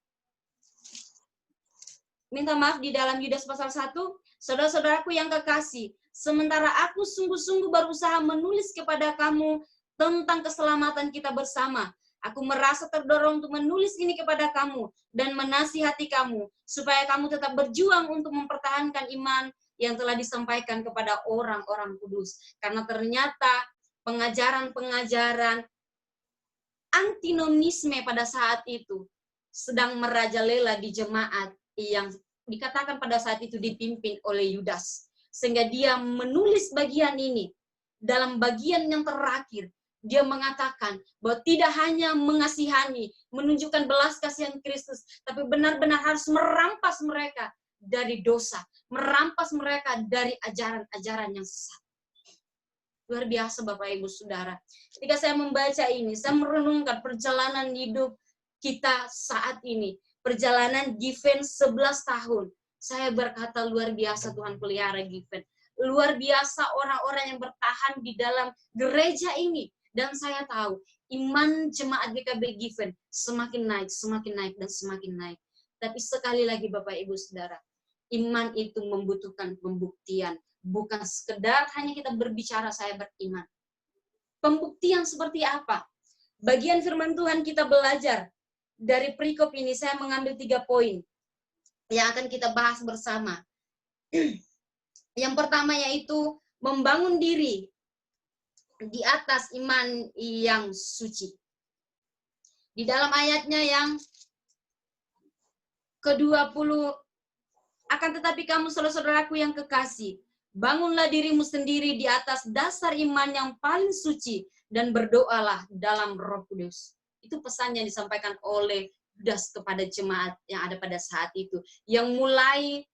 Minta maaf di dalam Yudas pasal 1, saudara-saudaraku yang kekasih, sementara aku sungguh-sungguh berusaha menulis kepada kamu tentang keselamatan kita bersama, aku merasa terdorong untuk menulis ini kepada kamu dan menasihati kamu, supaya kamu tetap berjuang untuk mempertahankan iman yang telah disampaikan kepada orang-orang kudus. Karena ternyata pengajaran-pengajaran antinomisme pada saat itu sedang merajalela di jemaat yang dikatakan pada saat itu dipimpin oleh Yudas. Sehingga dia menulis bagian ini. Dalam bagian yang terakhir, dia mengatakan bahwa tidak hanya mengasihani, menunjukkan belas kasihan Kristus, tapi benar-benar harus merampas mereka dari dosa, merampas mereka dari ajaran-ajaran yang sesat. Luar biasa Bapak Ibu Saudara. Ketika saya membaca ini, saya merenungkan perjalanan hidup kita saat ini. Perjalanan Given 11 tahun. Saya berkata luar biasa Tuhan pelihara Given. Luar biasa orang-orang yang bertahan di dalam gereja ini. Dan saya tahu iman jemaat GKB Given semakin naik, dan semakin naik. Tapi sekali lagi Bapak Ibu Saudara, iman itu membutuhkan pembuktian. Bukan sekedar hanya kita berbicara saya beriman. Pembuktian seperti apa? Bagian firman Tuhan kita belajar. Dari perikop ini saya mengambil 3 poin yang akan kita bahas bersama. Yang pertama yaitu membangun diri di atas iman yang suci. Di dalam ayatnya yang ke-20, akan tetapi kamu saudara-saudaraku yang kekasih, bangunlah dirimu sendiri di atas dasar iman yang paling suci dan berdoalah dalam Roh Kudus. Itu pesan yang disampaikan oleh Yudas kepada jemaat yang ada pada saat itu, yang mulai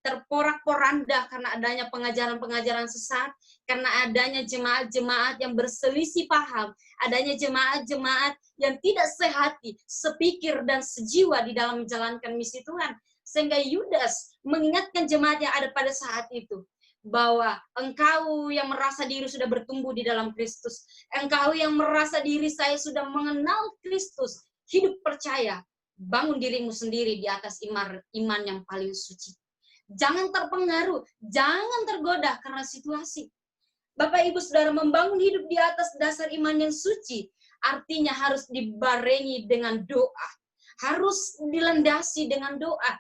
terporak-poranda karena adanya pengajaran-pengajaran sesat, karena adanya jemaat-jemaat yang berselisih paham, adanya jemaat-jemaat yang tidak sehati, sepikir dan sejiwa di dalam menjalankan misi Tuhan. Sehingga Yudas mengingatkan jemaat yang ada pada saat itu, bahwa engkau yang merasa diri sudah bertumbuh di dalam Kristus, engkau yang merasa diri saya sudah mengenal Kristus, hidup percaya, bangun dirimu sendiri di atas iman yang paling suci. Jangan terpengaruh, jangan tergoda karena situasi. Bapak Ibu Saudara, membangun hidup di atas dasar iman yang suci artinya harus dibarengi dengan doa, harus dilandasi dengan doa.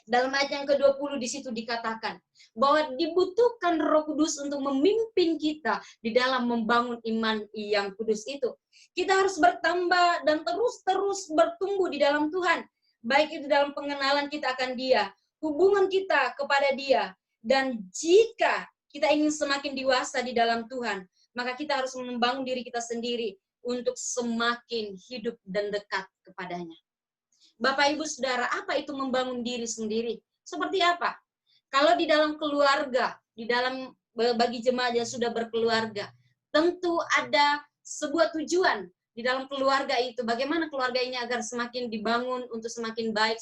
Dalam ayat yang ke-20 di situ dikatakan bahwa dibutuhkan Roh Kudus untuk memimpin kita di dalam membangun iman yang kudus itu. Kita harus bertambah dan terus-terus bertumbuh di dalam Tuhan. Baik itu dalam pengenalan kita akan Dia, hubungan kita kepada Dia. Dan jika kita ingin semakin dewasa di dalam Tuhan, maka kita harus membangun diri kita sendiri untuk semakin hidup dan dekat kepadanya. Bapak, Ibu, Saudara, apa itu membangun diri sendiri? Seperti apa? Kalau di dalam keluarga, di dalam bagi jemaat yang sudah berkeluarga, tentu ada sebuah tujuan di dalam keluarga itu. Bagaimana keluarga ini agar semakin dibangun untuk semakin baik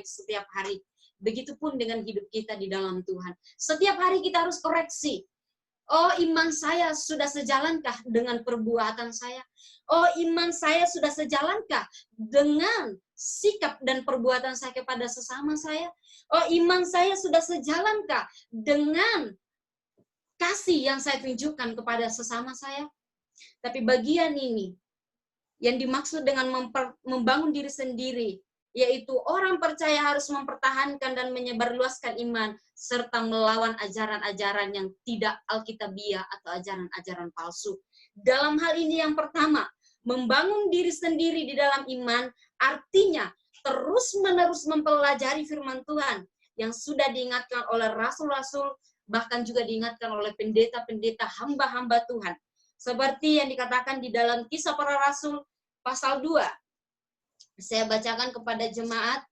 setiap hari. Begitupun dengan hidup kita di dalam Tuhan. Setiap hari kita harus koreksi. Oh, iman saya sudah sejalankah dengan perbuatan saya? Oh, iman saya sudah sejalankah dengan sikap dan perbuatan saya kepada sesama saya? Oh, iman saya sudah sejalankah dengan kasih yang saya tunjukkan kepada sesama saya? Tapi bagian ini yang dimaksud dengan membangun diri sendiri, yaitu orang percaya harus mempertahankan dan menyebarluaskan iman, serta melawan ajaran-ajaran yang tidak alkitabiah atau ajaran-ajaran palsu. Dalam hal ini yang pertama, membangun diri sendiri di dalam iman, artinya terus-menerus mempelajari firman Tuhan, yang sudah diingatkan oleh rasul-rasul, bahkan juga diingatkan oleh pendeta-pendeta hamba-hamba Tuhan. Seperti yang dikatakan di dalam Kisah Para Rasul, pasal 2. Saya bacakan kepada jemaat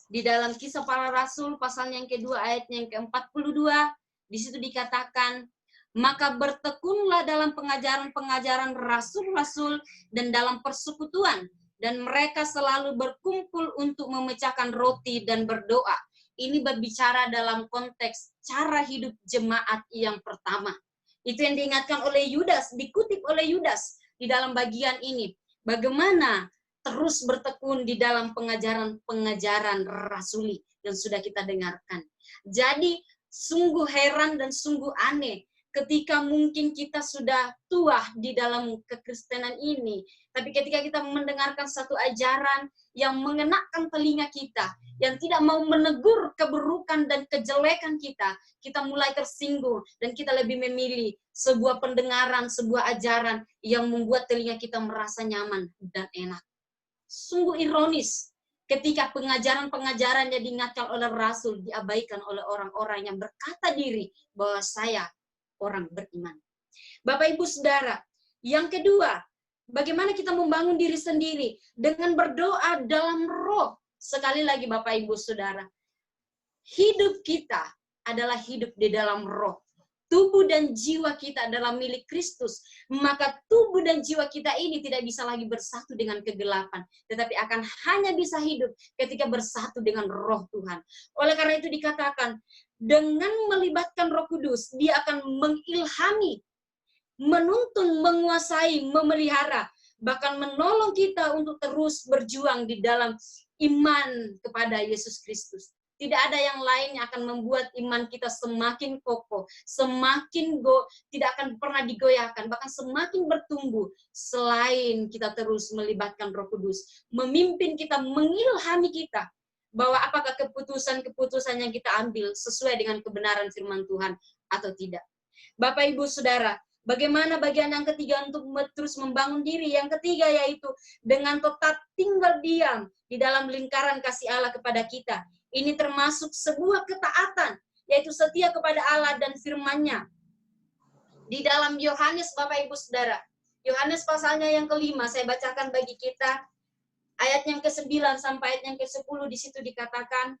di dalam Kisah Para Rasul pasal yang kedua ayat yang ke-42. Di situ dikatakan, maka bertekunlah dalam pengajaran-pengajaran rasul-rasul dan dalam persekutuan, dan mereka selalu berkumpul untuk memecahkan roti dan berdoa. Ini berbicara dalam konteks cara hidup jemaat yang pertama. Itu yang diingatkan oleh Yudas, dikutip oleh Yudas di dalam bagian ini. Bagaimana terus bertekun di dalam pengajaran-pengajaran rasuli yang sudah kita dengarkan. Jadi sungguh heran dan sungguh aneh ketika mungkin kita sudah tua di dalam kekristenan ini, tapi ketika kita mendengarkan satu ajaran yang mengenakan telinga kita, yang tidak mau menegur keburukan dan kejelekan kita, kita mulai tersinggung dan kita lebih memilih sebuah pendengaran, sebuah ajaran yang membuat telinga kita merasa nyaman dan enak. Sungguh ironis ketika pengajaran-pengajaran yang diingatkan oleh Rasul diabaikan oleh orang-orang yang berkata diri bahwa saya orang beriman. Bapak, Ibu, Saudara, yang kedua, bagaimana kita membangun diri sendiri? Dengan berdoa dalam roh. Sekali lagi Bapak, Ibu, Saudara, hidup kita adalah hidup di dalam roh. Tubuh dan jiwa kita adalah milik Kristus. Maka tubuh dan jiwa kita ini tidak bisa lagi bersatu dengan kegelapan. Tetapi akan hanya bisa hidup ketika bersatu dengan roh Tuhan. Oleh karena itu dikatakan, dengan melibatkan Roh Kudus, Dia akan mengilhami, menuntun, menguasai, memelihara, bahkan menolong kita untuk terus berjuang di dalam iman kepada Yesus Kristus. Tidak ada yang lain yang akan membuat iman kita semakin kokoh, tidak akan pernah digoyahkan, bahkan semakin bertumbuh selain kita terus melibatkan Roh Kudus, memimpin kita, mengilhami kita, bahwa apakah keputusan-keputusan yang kita ambil sesuai dengan kebenaran firman Tuhan atau tidak. Bapak, Ibu, Saudara, bagaimana bagian yang ketiga untuk terus membangun diri? Yang ketiga yaitu dengan tetap tinggal diam di dalam lingkaran kasih Allah kepada kita. Ini termasuk sebuah ketaatan, yaitu setia kepada Allah dan firman-Nya. Di dalam Yohanes, Bapak, Ibu, Saudara, Yohanes pasalnya yang kelima, saya bacakan bagi kita, ayat yang ke-9 sampai ayat yang ke-10, di situ dikatakan,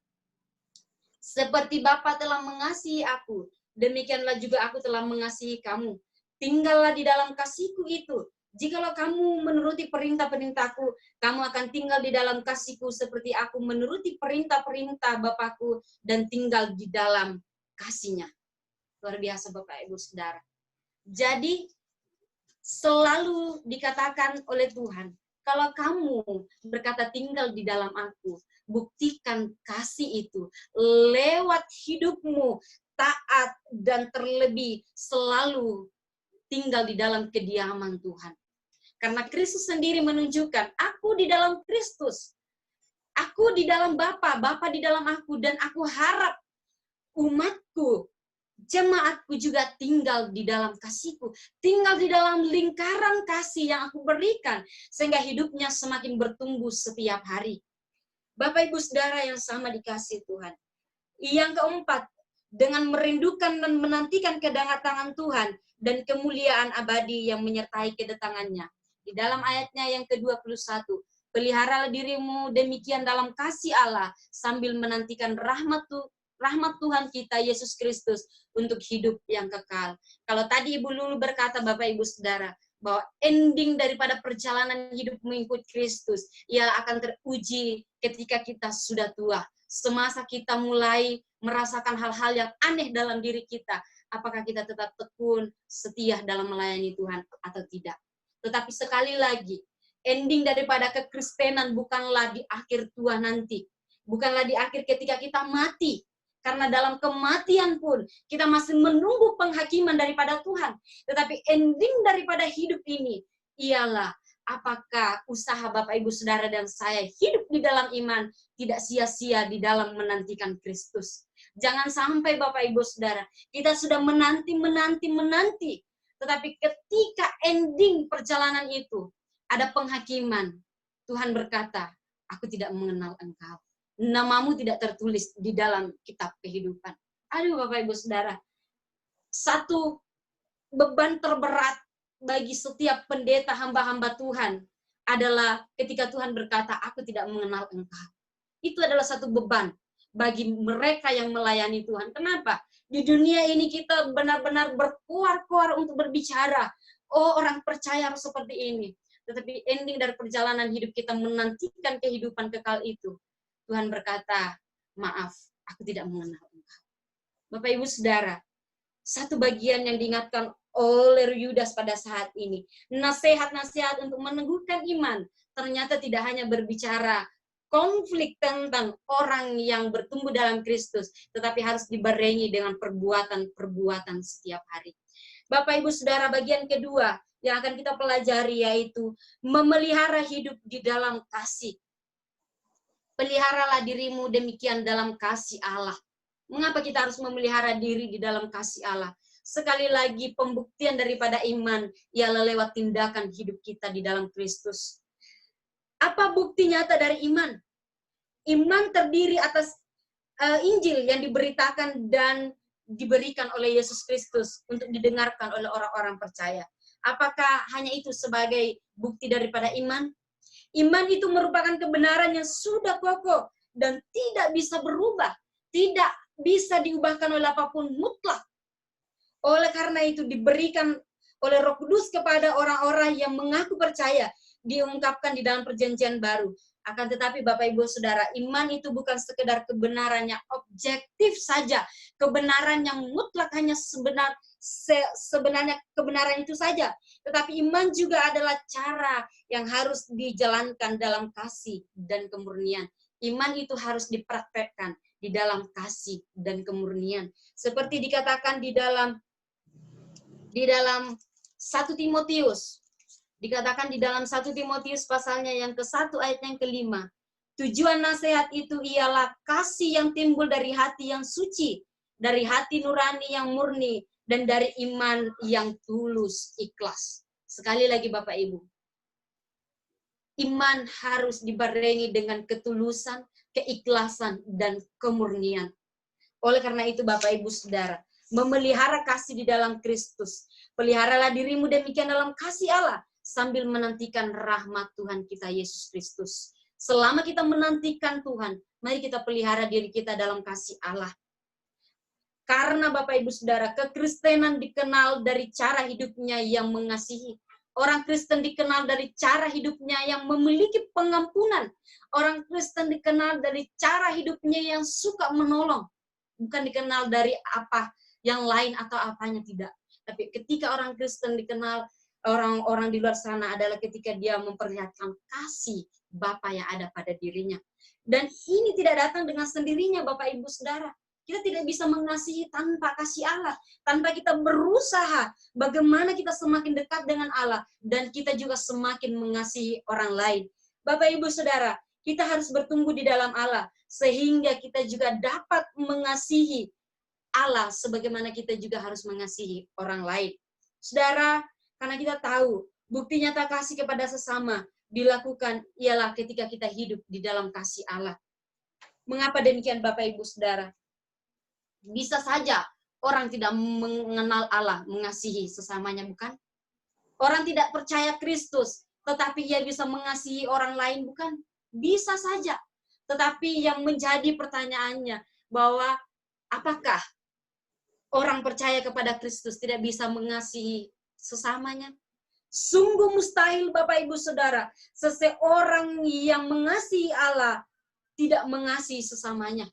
seperti Bapa telah mengasihi aku, demikianlah juga aku telah mengasihi kamu. Tinggallah di dalam kasih-Ku itu. Jikalau kamu menuruti perintah-perintah-Ku, kamu akan tinggal di dalam kasih-Ku seperti aku menuruti perintah-perintah Bapa-Ku dan tinggal di dalam kasih-Nya. Luar biasa Bapak, Ibu, Saudara. Jadi selalu dikatakan oleh Tuhan, kalau kamu berkata tinggal di dalam aku, buktikan kasih itu lewat hidupmu, taat dan terlebih selalu tinggal di dalam kediaman Tuhan. Karena Kristus sendiri menunjukkan, aku di dalam Kristus, Aku di dalam Bapa, Bapa di dalam aku, dan aku harap umatku, jemaatku juga tinggal di dalam kasihku, tinggal di dalam lingkaran kasih yang aku berikan, sehingga hidupnya semakin bertumbuh setiap hari. Bapak Ibu Saudara yang sama dikasih Tuhan. Yang keempat, dengan merindukan dan menantikan kedatangan Tuhan dan kemuliaan abadi yang menyertai kedatangannya. Di dalam ayatnya yang ke-21, peliharalah dirimu demikian dalam kasih Allah sambil menantikan rahmat Tuhan kita Yesus Kristus untuk hidup yang kekal. Kalau tadi Ibu Lulu berkata, Bapak Ibu Saudara, bahwa ending daripada perjalanan hidup mengikut Kristus ialah akan teruji ketika kita sudah tua. Semasa kita mulai merasakan hal-hal yang aneh dalam diri kita, apakah kita tetap tekun, setia dalam melayani Tuhan atau tidak. Tetapi sekali lagi, ending daripada kekristenan bukanlah di akhir tua nanti. Bukanlah di akhir ketika kita mati. Karena dalam kematian pun kita masih menunggu penghakiman daripada Tuhan. Tetapi ending daripada hidup ini ialah apakah usaha Bapak Ibu Saudara dan saya hidup di dalam iman tidak sia-sia di dalam menantikan Kristus. Jangan sampai Bapak Ibu Saudara, kita sudah menanti. Tetapi ketika ending perjalanan itu, ada penghakiman. Tuhan berkata, aku tidak mengenal engkau. Namamu tidak tertulis di dalam kitab kehidupan. Aduh Bapak Ibu Saudara, satu beban terberat bagi setiap pendeta hamba-hamba Tuhan adalah ketika Tuhan berkata, aku tidak mengenal engkau. Itu adalah satu beban bagi mereka yang melayani Tuhan. Kenapa? Di dunia ini kita benar-benar berkuar-kuar untuk berbicara. Oh, orang percaya seperti ini. Tetapi ending dari perjalanan hidup kita menantikan kehidupan kekal itu. Tuhan berkata, maaf, aku tidak mengenal engkau. Bapak Ibu Saudara, satu bagian yang diingatkan oleh Yudas pada saat ini, nasihat-nasihat untuk meneguhkan iman, ternyata tidak hanya berbicara konflik tentang orang yang bertumbuh dalam Kristus, tetapi harus dibarengi dengan perbuatan-perbuatan setiap hari. Bapak Ibu Saudara, bagian kedua yang akan kita pelajari yaitu memelihara hidup di dalam kasih. Peliharalah dirimu demikian dalam kasih Allah. Mengapa kita harus memelihara diri di dalam kasih Allah? Sekali lagi pembuktian daripada iman ialah lewat tindakan hidup kita di dalam Kristus. Apa bukti nyata dari iman? Iman terdiri atas Injil yang diberitakan dan diberikan oleh Yesus Kristus untuk didengarkan oleh orang-orang percaya. Apakah hanya itu sebagai bukti daripada iman? Iman itu merupakan kebenaran yang sudah kokoh dan tidak bisa berubah, tidak bisa diubahkan oleh apapun, mutlak. Oleh karena itu diberikan oleh Roh Kudus kepada orang-orang yang mengaku percaya, diungkapkan di dalam perjanjian baru. Akan tetapi Bapak Ibu Saudara, iman itu bukan sekedar kebenaran yang objektif saja, kebenaran yang mutlak hanya sebenarnya kebenaran itu saja. Tetapi iman juga adalah cara yang harus dijalankan dalam kasih dan kemurnian. Iman itu harus dipraktekkan di dalam kasih dan kemurnian. Seperti dikatakan di dalam 1 Timotius. Dikatakan di dalam 1 Timotius pasalnya yang ke-1 ayat yang ke-5. Tujuan nasihat itu ialah kasih yang timbul dari hati yang suci, dari hati nurani yang murni, dan dari iman yang tulus, ikhlas. Sekali lagi Bapak Ibu, iman harus dibarengi dengan ketulusan, keikhlasan, dan kemurnian. Oleh karena itu Bapak Ibu Saudara, memelihara kasih di dalam Kristus. Peliharalah dirimu demikian dalam kasih Allah, sambil menantikan rahmat Tuhan kita Yesus Kristus. Selama kita menantikan Tuhan, mari kita pelihara diri kita dalam kasih Allah. Karena Bapak Ibu Saudara, kekristenan dikenal dari cara hidupnya yang mengasihi. Orang Kristen dikenal dari cara hidupnya yang memiliki pengampunan. Orang Kristen dikenal dari cara hidupnya yang suka menolong. Bukan dikenal dari apa yang lain atau apanya, tidak. Tapi ketika orang Kristen dikenal, orang-orang di luar sana adalah ketika dia memperlihatkan kasih Bapa yang ada pada dirinya. Dan ini tidak datang dengan sendirinya Bapak Ibu Saudara. Kita tidak bisa mengasihi tanpa kasih Allah. Tanpa kita berusaha bagaimana kita semakin dekat dengan Allah. Dan kita juga semakin mengasihi orang lain. Bapak Ibu Saudara, Kita harus bertumbuh di dalam Allah, sehingga kita juga dapat mengasihi Allah sebagaimana kita juga harus mengasihi orang lain. Saudara, karena kita tahu bukti nyata kasih kepada sesama dilakukan ialah ketika kita hidup di dalam kasih Allah. Mengapa demikian Bapak Ibu Saudara? Bisa saja orang tidak mengenal Allah, mengasihi sesamanya, bukan? Orang tidak percaya Kristus, tetapi ia bisa mengasihi orang lain, bukan? Bisa saja. Tetapi yang menjadi pertanyaannya bahwa apakah orang percaya kepada Kristus tidak bisa mengasihi sesamanya? Sungguh mustahil Bapak Ibu Saudara, seseorang yang mengasihi Allah tidak mengasihi sesamanya.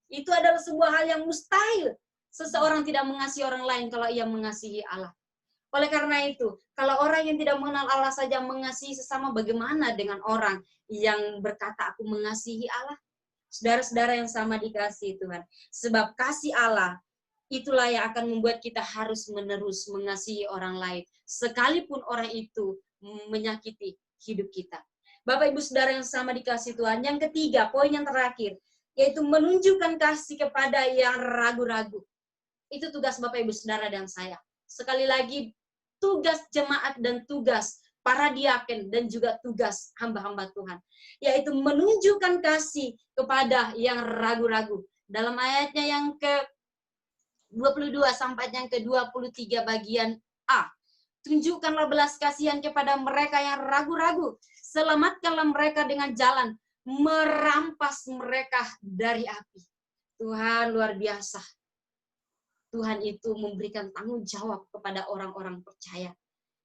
Itu adalah sebuah hal yang mustahil. Seseorang tidak mengasihi orang lain kalau ia mengasihi Allah. Oleh karena itu, kalau orang yang tidak mengenal Allah saja mengasihi sesama, bagaimana dengan orang yang berkata aku mengasihi Allah? Saudara-saudara yang sama dikasihi Tuhan. Sebab kasih Allah itulah yang akan membuat kita harus menerus mengasihi orang lain, sekalipun orang itu menyakiti hidup kita. Bapak Ibu Saudara yang sama dikasihi Tuhan. Yang ketiga, poin yang terakhir, yaitu menunjukkan kasih kepada yang ragu-ragu. Itu tugas Bapak Ibu Saudara dan saya. Sekali lagi, tugas jemaat dan tugas para diaken dan juga tugas hamba-hamba Tuhan, yaitu menunjukkan kasih kepada yang ragu-ragu. Dalam ayatnya yang ke-22 sampai yang ke-23 bagian A. Tunjukkanlah belas kasihan kepada mereka yang ragu-ragu. Selamatkanlah mereka dengan jalan, merampas mereka dari api. Tuhan luar biasa. Tuhan itu memberikan tanggung jawab kepada orang-orang percaya.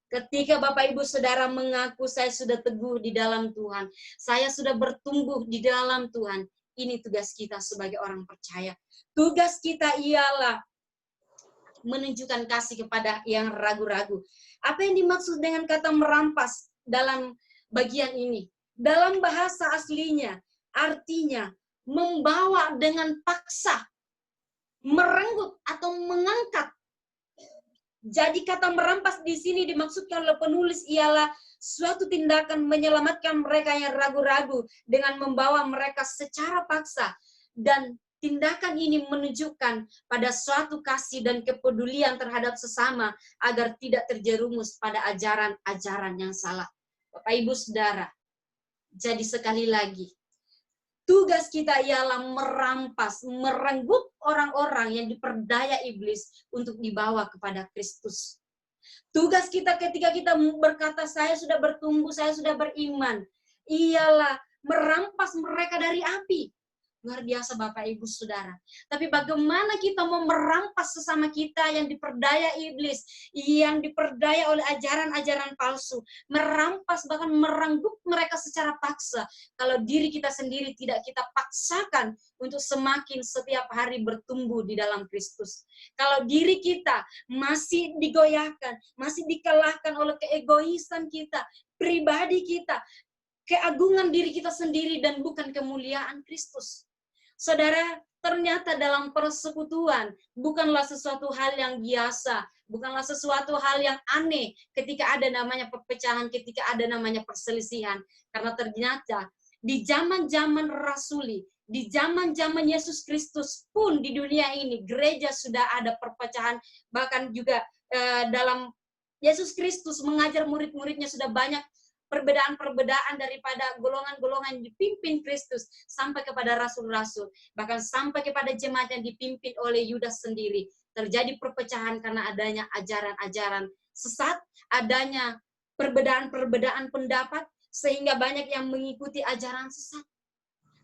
Ketika Bapak Ibu Saudara mengaku saya sudah teguh di dalam Tuhan, saya sudah bertumbuh di dalam Tuhan, ini tugas kita sebagai orang percaya. Tugas kita ialah menunjukkan kasih kepada yang ragu-ragu. Apa yang dimaksud dengan kata merampas dalam bagian ini? Dalam bahasa aslinya, artinya membawa dengan paksa, merenggut atau mengangkat. Jadi kata merampas di sini dimaksudkan oleh penulis ialah suatu tindakan menyelamatkan mereka yang ragu-ragu dengan membawa mereka secara paksa, dan tindakan ini menunjukkan pada suatu kasih dan kepedulian terhadap sesama agar tidak terjerumus pada ajaran-ajaran yang salah. Bapak Ibu Saudara, jadi sekali lagi, tugas kita ialah merampas, merenggut orang-orang yang diperdaya iblis untuk dibawa kepada Kristus. Tugas kita ketika kita berkata, saya sudah bertumbuh, saya sudah beriman, ialah merampas mereka dari api. Luar biasa Bapak Ibu Saudara. Tapi bagaimana kita mau merampas sesama kita yang diperdaya iblis, yang diperdaya oleh ajaran-ajaran palsu, merampas bahkan merenggut mereka secara paksa, kalau diri kita sendiri tidak kita paksakan untuk semakin setiap hari bertumbuh di dalam Kristus. Kalau diri kita masih digoyahkan, masih dikalahkan oleh keegoisan kita, pribadi kita, keagungan diri kita sendiri dan bukan kemuliaan Kristus. Saudara, ternyata dalam persekutuan bukanlah sesuatu hal yang biasa, bukanlah sesuatu hal yang aneh ketika ada namanya perpecahan, ketika ada namanya perselisihan. Karena ternyata di zaman-zaman rasuli, di zaman-zaman Yesus Kristus pun di dunia ini, gereja sudah ada perpecahan, bahkan juga dalam Yesus Kristus mengajar murid-muridnya sudah banyak perbedaan-perbedaan daripada golongan-golongan yang dipimpin Kristus sampai kepada rasul-rasul, bahkan sampai kepada jemaat yang dipimpin oleh Yudas sendiri. Terjadi perpecahan karena adanya ajaran-ajaran sesat, adanya perbedaan-perbedaan pendapat, sehingga banyak yang mengikuti ajaran sesat.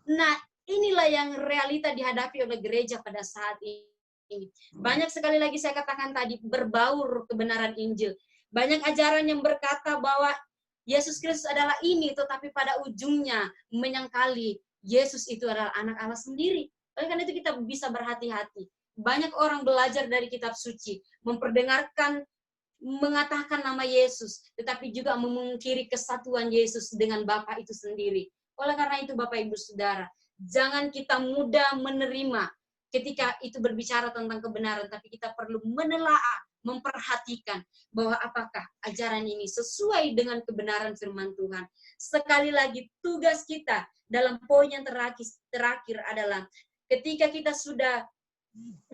Nah, inilah yang realita dihadapi oleh gereja pada saat ini. Banyak sekali lagi saya katakan tadi, berbaur kebenaran Injil. Banyak ajaran yang berkata bahwa Yesus Kristus adalah ini, tetapi pada ujungnya menyangkali Yesus itu adalah anak Allah sendiri. Oleh karena itu kita bisa berhati-hati. Banyak orang belajar dari kitab suci, memperdengarkan, mengatakan nama Yesus, tetapi juga memungkiri kesatuan Yesus dengan Bapa itu sendiri. Oleh karena itu Bapak Ibu Saudara, jangan kita mudah menerima ketika itu berbicara tentang kebenaran, tapi kita perlu menelaah, memperhatikan bahwa apakah ajaran ini sesuai dengan kebenaran firman Tuhan. Sekali lagi, tugas kita dalam poin yang terakhir adalah ketika kita sudah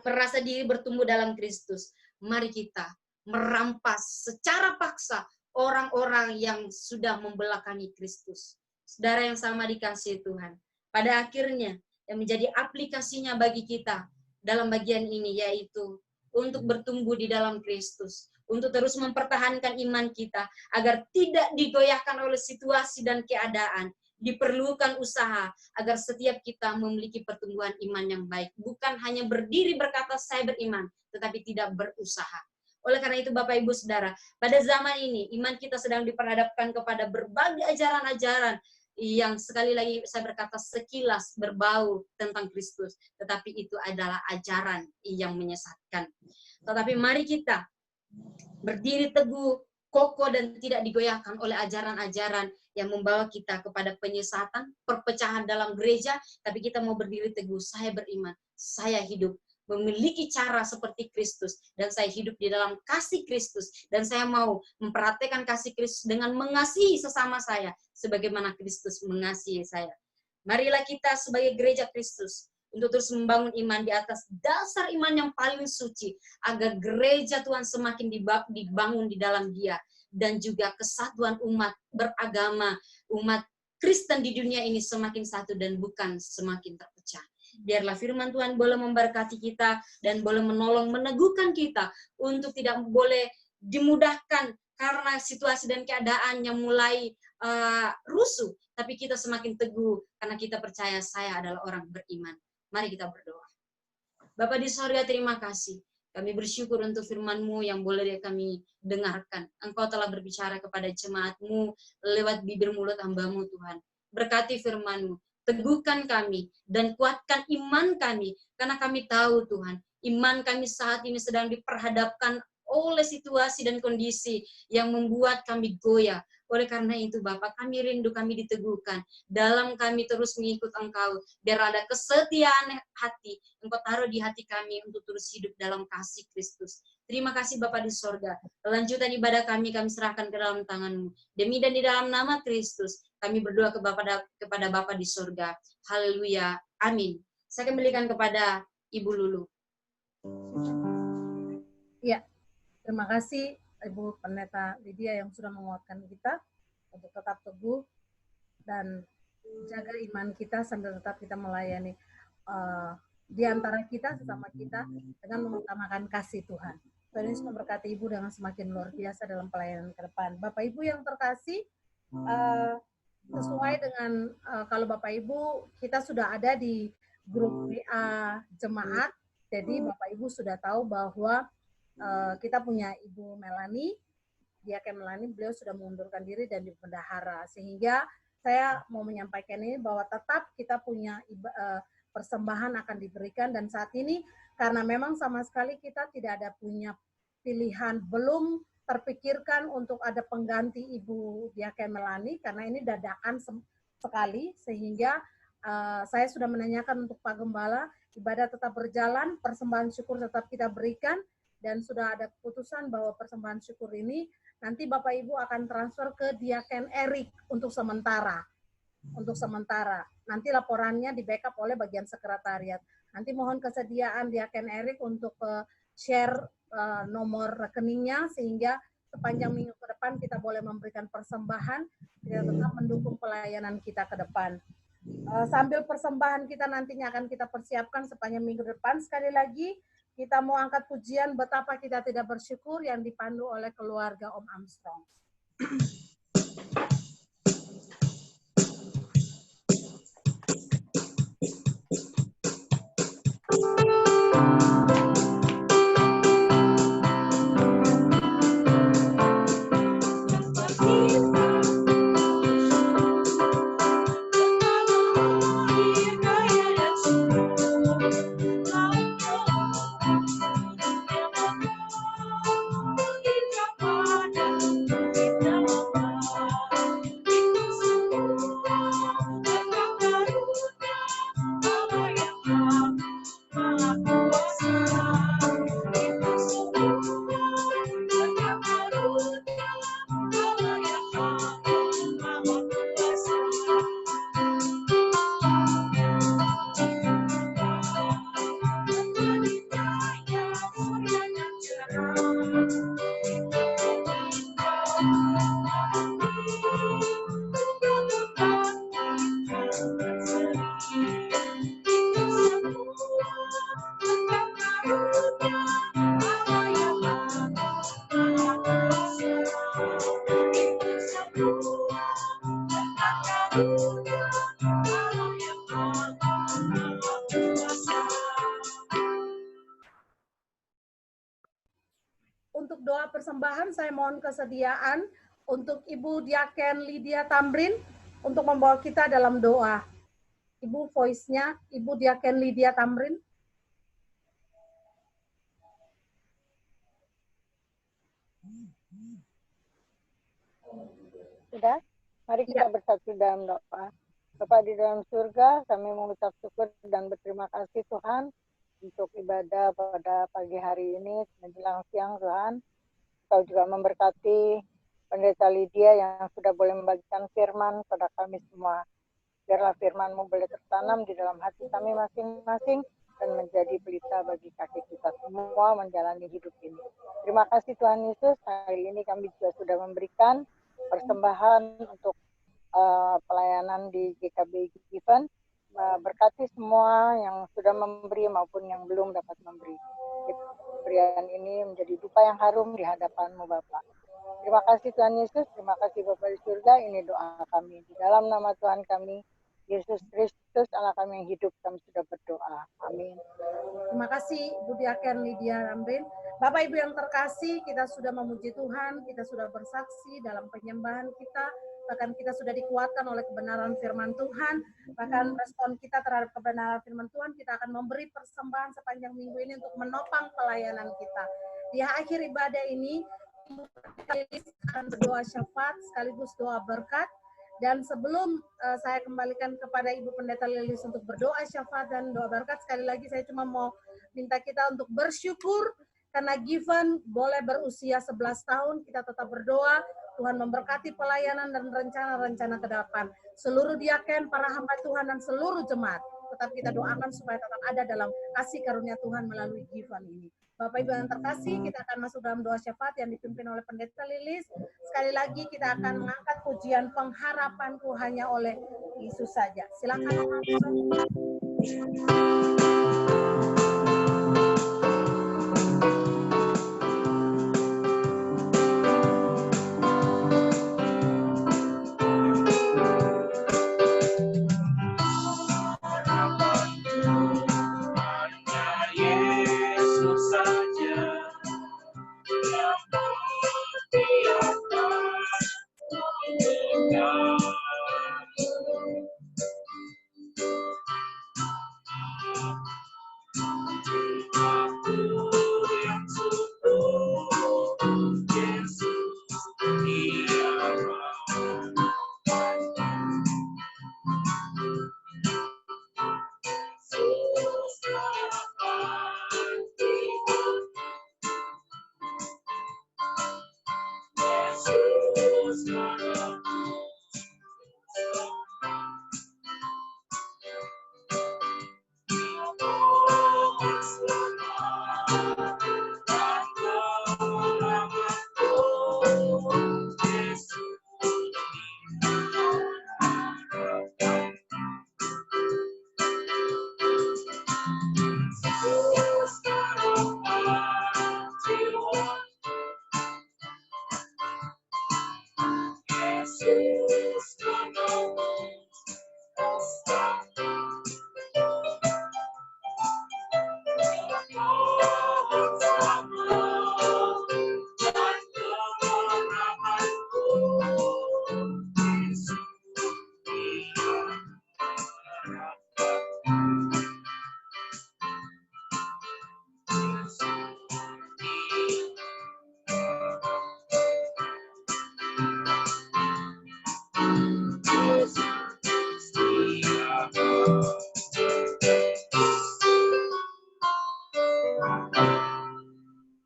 merasa diri bertumbuh dalam Kristus, mari kita merampas secara paksa orang-orang yang sudah membelakangi Kristus. Saudara yang sama dikasihi Tuhan, pada akhirnya yang menjadi aplikasinya bagi kita dalam bagian ini yaitu untuk bertumbuh di dalam Kristus, untuk terus mempertahankan iman kita agar tidak digoyahkan oleh situasi dan keadaan. Diperlukan usaha agar setiap kita memiliki pertumbuhan iman yang baik, bukan hanya berdiri berkata saya beriman, tetapi tidak berusaha. Oleh karena itu Bapak Ibu Saudara, pada zaman ini iman kita sedang diperhadapkan kepada berbagai ajaran-ajaran yang sekali lagi saya berkata sekilas berbau tentang Kristus, tetapi itu adalah ajaran yang menyesatkan. Tetapi mari kita berdiri teguh, kokoh dan tidak digoyahkan oleh ajaran-ajaran yang membawa kita kepada penyesatan, perpecahan dalam gereja, tapi kita mau berdiri teguh, saya beriman, saya hidup, memiliki cara seperti Kristus, dan saya hidup di dalam kasih Kristus, dan saya mau memperhatikan kasih Kristus dengan mengasihi sesama saya, sebagaimana Kristus mengasihi saya. Marilah kita sebagai gereja Kristus, untuk terus membangun iman di atas dasar iman yang paling suci, agar gereja Tuhan semakin dibangun di dalam Dia, dan juga kesatuan umat beragama, umat Kristen di dunia ini semakin satu dan bukan semakin terpecah. Biarlah firman Tuhan boleh memberkati kita dan boleh menolong, meneguhkan kita untuk tidak boleh dimudahkan karena situasi dan keadaan yang mulai rusuh, tapi kita semakin teguh karena kita percaya saya adalah orang beriman. Mari kita berdoa. Bapa di sorga, terima kasih. Kami bersyukur untuk firman-Mu yang boleh kami dengarkan. Engkau telah berbicara kepada jemaat-Mu lewat bibir mulut hamba-Mu Tuhan. Berkati firman-Mu, teguhkan kami dan kuatkan iman kami. Karena kami tahu Tuhan, iman kami saat ini sedang diperhadapkan oleh situasi dan kondisi yang membuat kami goyah. Oleh karena itu Bapak, kami rindu kami diteguhkan. Dalam kami terus mengikut Engkau. Biar ada kesetiaan hati. Engkau taruh di hati kami untuk terus hidup dalam kasih Kristus. Terima kasih Bapak di sorga. Kelanjutan ibadah kami serahkan ke dalam tangan-Mu. Demi dan di dalam nama Kristus, kami berdoa kepada Bapak di sorga. Haleluya. Amin. Saya kembalikan kepada Ibu Lulu. Ya, terima kasih Ibu Pendeta Lydia yang sudah menguatkan kita untuk tetap teguh dan jaga iman kita sambil tetap kita melayani di antara kita, sesama kita, dengan mengutamakan kasih Tuhan. Tuhan Yesus memberkati Ibu dengan semakin luar biasa dalam pelayanan ke depan. Bapak Ibu yang terkasih, sesuai dengan kalau Bapak Ibu, kita sudah ada di grup WA jemaat, jadi Bapak Ibu sudah tahu bahwa kita punya Ibu Melani, Diaken Melani, beliau sudah mengundurkan diri dan dipendahara. Sehingga saya mau menyampaikan ini bahwa tetap kita punya persembahan akan diberikan, dan saat ini karena memang sama sekali kita tidak ada punya pilihan, belum terpikirkan untuk ada pengganti Ibu Diaken Melani karena ini dadakan sekali, sehingga saya sudah menanyakan untuk Pak Gembala, ibadah tetap berjalan, persembahan syukur tetap kita berikan, dan sudah ada keputusan bahwa persembahan syukur ini nanti Bapak Ibu akan transfer ke Diaken Erik untuk sementara. Nanti laporannya di backup oleh bagian sekretariat. Nanti mohon kesediaan Diaken Erik untuk share nomor rekeningnya sehingga sepanjang minggu ke depan kita boleh memberikan persembahan, kita tetap mendukung pelayanan kita ke depan. Sambil persembahan kita nantinya akan kita persiapkan sepanjang minggu depan. Sekali lagi, kita mau angkat pujian betapa kita tidak bersyukur yang dipandu oleh keluarga Om Armstrong. untuk doa persembahan saya mohon kesediaan untuk Ibu Diaken Lydia Tamrin untuk membawa kita dalam doa. Ibu voice-nya, Ibu Diaken Lydia Tamrin. Sudah? Mari kita bersatu dalam doa. Bapa di dalam surga, kami mengucap syukur dan berterima kasih Tuhan untuk ibadah pada pagi hari ini menjelang siang Tuhan. Kau juga memberkati Pendeta Lydia yang sudah boleh membagikan firman pada kami semua. Biarlah firman-Mu boleh tertanam di dalam hati kami masing-masing dan menjadi pelita bagi kaki kita semua menjalani hidup ini. Terima kasih Tuhan Yesus, hari ini kami juga sudah memberikan persembahan untuk pelayanan di GKB Given. Berkati semua yang sudah memberi maupun yang belum dapat memberi. Pemberian ini menjadi dupa yang harum di hadapan-Mu Bapa. Terima kasih Tuhan Yesus, terima kasih Bapa di surga, ini doa kami. Di dalam nama Tuhan kami, Yesus Kristus, Allah kami yang hidup, kami sudah berdoa. Amin. Terima kasih Ibu Diaken Lydia Tamrin. Bapak Ibu yang terkasih, kita sudah memuji Tuhan, kita sudah bersaksi dalam penyembahan kita, bahkan kita sudah dikuatkan oleh kebenaran firman Tuhan, bahkan respon kita terhadap kebenaran firman Tuhan, kita akan memberi persembahan sepanjang minggu ini untuk menopang pelayanan kita. Di akhir ibadah ini, kita akan berdoa syafaat sekaligus doa berkat. Dan sebelum saya kembalikan kepada Ibu Pendeta Lilis untuk berdoa syafaat dan doa berkat, sekali lagi saya cuma mau minta kita untuk bersyukur karena Given boleh berusia 11 tahun, kita tetap berdoa, Tuhan memberkati pelayanan dan rencana-rencana ke depan. Seluruh diaken, para hamba Tuhan, dan seluruh jemaat, tetap kita doakan supaya tetap ada dalam kasih karunia Tuhan melalui Given ini. Bapak Ibu yang terkasih, kita akan masuk dalam doa syafaat yang dipimpin oleh Pendeta Lilis. Sekali lagi kita akan mengangkat pujian pengharapanku hanya oleh Yesus saja. Silakan.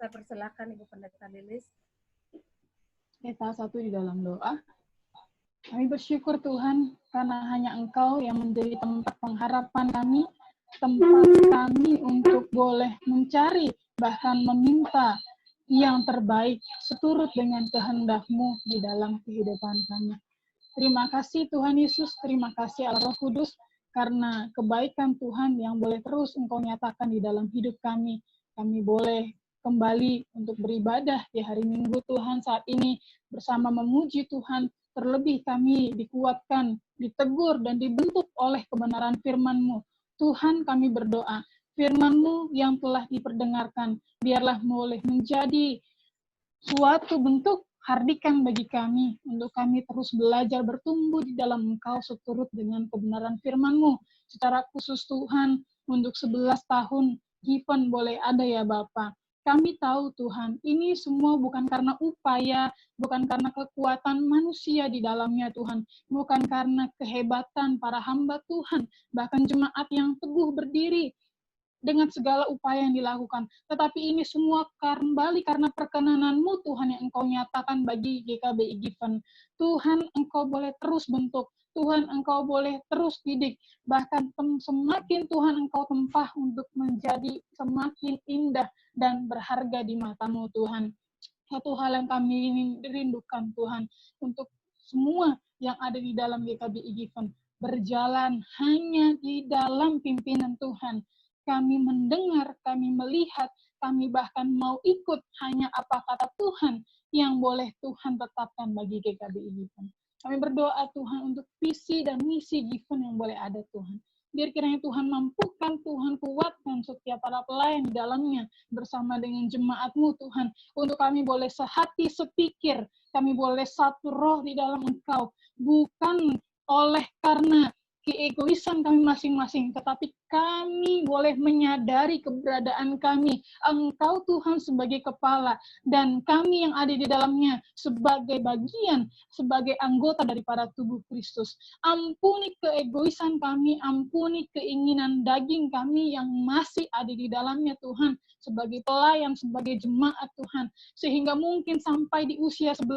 Saya persilakan Ibu Pendeta Lilis. Kita satu di dalam doa. Kami bersyukur Tuhan karena hanya Engkau yang menjadi tempat pengharapan kami, tempat kami untuk boleh mencari bahkan meminta yang terbaik seturut dengan kehendak-Mu di dalam kehidupan kami. Terima kasih Tuhan Yesus, terima kasih Allah Roh Kudus karena kebaikan Tuhan yang boleh terus Engkau nyatakan di dalam hidup kami. Kami boleh kembali untuk beribadah di hari Minggu Tuhan saat ini bersama memuji Tuhan, terlebih kami dikuatkan, ditegur dan dibentuk oleh kebenaran firman-Mu. Tuhan kami berdoa, firman-Mu yang telah diperdengarkan, biarlah boleh menjadi suatu bentuk hardikan bagi kami, untuk kami terus belajar bertumbuh di dalam Engkau seturut dengan kebenaran firman-Mu. Secara khusus Tuhan, untuk 11 tahun, Given boleh ada ya Bapa. Kami tahu Tuhan, ini semua bukan karena upaya, bukan karena kekuatan manusia di dalamnya Tuhan, bukan karena kehebatan para hamba Tuhan, bahkan jemaat yang teguh berdiri dengan segala upaya yang dilakukan. Tetapi ini semua kembali karena perkenanan-Mu Tuhan yang Engkau nyatakan bagi GKBI Given. Tuhan, Engkau boleh terus bentuk. Tuhan, Engkau boleh terus didik. Bahkan semakin Tuhan Engkau tempah untuk menjadi semakin indah dan berharga di mata-Mu Tuhan. Satu hal yang kami ingin rindukan Tuhan, untuk semua yang ada di dalam GKBI Given, berjalan hanya di dalam pimpinan Tuhan. Kami mendengar, kami melihat, kami bahkan mau ikut hanya apa kata Tuhan yang boleh Tuhan tetapkan bagi GKBI Given. Kami berdoa Tuhan untuk visi dan misi Given yang boleh ada Tuhan. Biar kiranya Tuhan mampukan, Tuhan kuatkan setiap para pelayan di dalamnya bersama dengan jemaat-Mu Tuhan. Untuk kami boleh sehati, sepikir, kami boleh satu roh di dalam Engkau. Bukan oleh karena keegoisan kami masing-masing, tetapi kami boleh menyadari keberadaan kami. Engkau Tuhan sebagai kepala, dan kami yang ada di dalamnya sebagai bagian, sebagai anggota daripada tubuh Kristus. Ampuni keegoisan kami, ampuni keinginan daging kami yang masih ada di dalamnya Tuhan, sebagai pelayan, sebagai jemaat Tuhan, sehingga mungkin sampai di usia 11,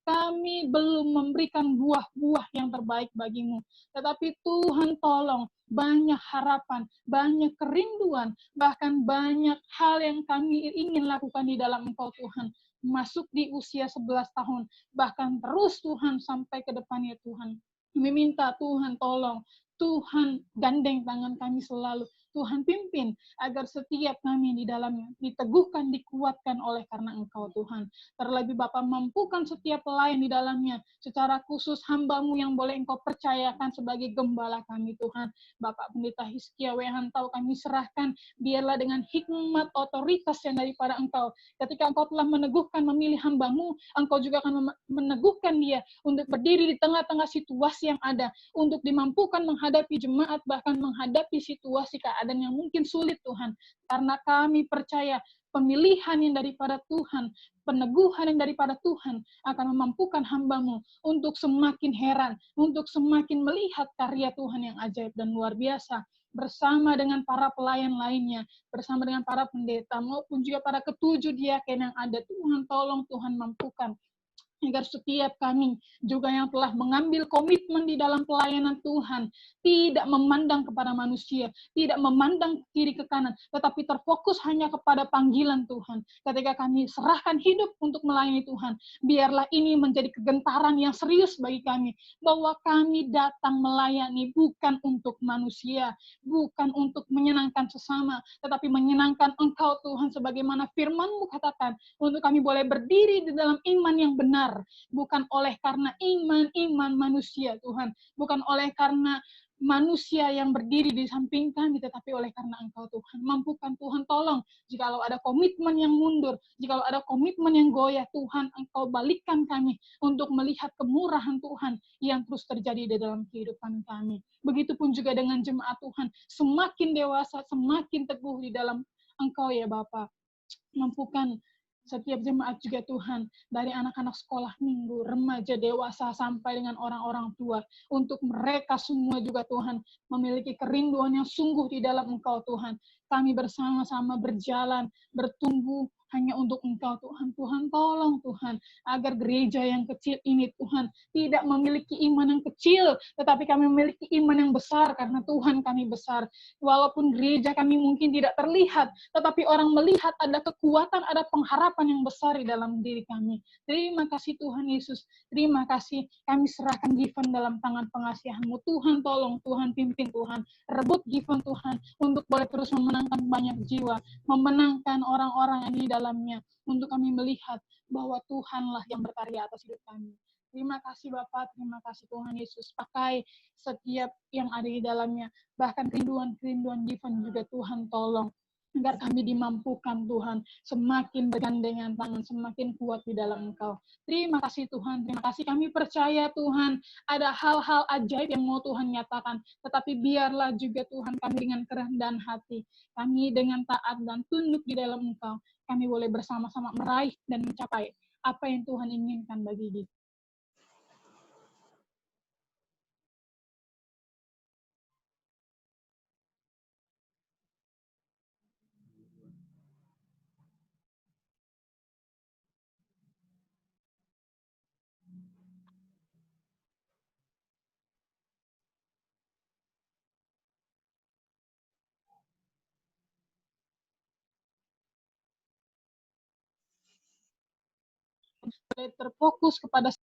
kami belum memberikan buah-buah yang terbaik bagimu. Tetapi Tuhan tolong, banyak harapan, banyak kerinduan, bahkan banyak hal yang kami ingin lakukan di dalam Engkau Tuhan. Masuk di usia 11 tahun, bahkan terus Tuhan sampai ke depannya Tuhan. Kami minta Tuhan tolong, Tuhan gandeng tangan kami selalu, Tuhan pimpin, agar setiap kami di dalamnya diteguhkan, dikuatkan oleh karena Engkau Tuhan. Terlebih Bapa, mampukan setiap pelayan di dalamnya, secara khusus hamba-Mu yang boleh Engkau percayakan sebagai gembala kami Tuhan. Bapak Pendeta Hizkia Wehantau kami serahkan, biarlah dengan hikmat otoritas yang daripada Engkau. Ketika Engkau telah meneguhkan memilih hamba-Mu, Engkau juga akan meneguhkan dia untuk berdiri di tengah-tengah situasi yang ada, untuk dimampukan menghadapi jemaat, bahkan menghadapi situasi keadaan yang mungkin sulit Tuhan. Karena kami percaya pemilihan yang daripada Tuhan, peneguhan yang daripada Tuhan akan memampukan hamba-Mu untuk semakin heran, untuk semakin melihat karya Tuhan yang ajaib dan luar biasa, bersama dengan para pelayan lainnya, bersama dengan para pendeta, maupun juga para ketujuh diaken yang ada. Tuhan tolong, Tuhan mampukan, agar setiap kami juga yang telah mengambil komitmen di dalam pelayanan Tuhan, tidak memandang kepada manusia, tidak memandang ke kiri ke kanan, tetapi terfokus hanya kepada panggilan Tuhan. Ketika kami serahkan hidup untuk melayani Tuhan, biarlah ini menjadi kegentaran yang serius bagi kami, bahwa kami datang melayani bukan untuk manusia, bukan untuk menyenangkan sesama, tetapi menyenangkan Engkau Tuhan, sebagaimana firman-Mu katakan, untuk kami boleh berdiri di dalam iman yang benar, bukan oleh karena iman manusia Tuhan, bukan oleh karena manusia yang berdiri di samping kami, tetapi oleh karena Engkau Tuhan. Mampukan Tuhan, tolong jikalau ada komitmen yang mundur, jikalau ada komitmen yang goyah Tuhan, Engkau balikkan kami untuk melihat kemurahan Tuhan yang terus terjadi di dalam kehidupan kami. Begitupun juga dengan jemaat Tuhan, semakin dewasa, semakin teguh di dalam Engkau ya Bapa. Mampukan setiap jemaat juga Tuhan, dari anak-anak sekolah minggu, remaja, dewasa, sampai dengan orang-orang tua, untuk mereka semua juga Tuhan, memiliki kerinduan yang sungguh di dalam Engkau Tuhan. Kami bersama-sama berjalan, bertumbuh hanya untuk Engkau Tuhan. Tuhan tolong Tuhan, agar gereja yang kecil ini Tuhan, tidak memiliki iman yang kecil, tetapi kami memiliki iman yang besar, karena Tuhan kami besar. Walaupun gereja kami mungkin tidak terlihat, tetapi orang melihat ada kekuatan, ada pengharapan yang besar di dalam diri kami. Terima kasih Tuhan Yesus. Terima kasih, kami serahkan Given dalam tangan pengasihan-Mu. Tuhan tolong, Tuhan pimpin Tuhan. Rebut Given Tuhan, untuk boleh terus memenangkan banyak jiwa, memenangkan orang-orang yang di dalamnya, untuk kami melihat bahwa Tuhanlah yang berkarya atas hidup kami. Terima kasih Bapak, terima kasih Tuhan Yesus. Pakai setiap yang ada di dalamnya, bahkan kerinduan-kerinduan Given juga Tuhan tolong. agar kami dimampukan Tuhan, semakin bergandengan tangan, semakin kuat di dalam Engkau. Terima kasih Tuhan, terima kasih. Kami percaya Tuhan, ada hal-hal ajaib yang mau Tuhan nyatakan, tetapi biarlah juga Tuhan kami dengan kerendahan hati, kami dengan taat dan tunduk di dalam Engkau, kami boleh bersama-sama meraih dan mencapai apa yang Tuhan inginkan bagi kita. Terfokus kepada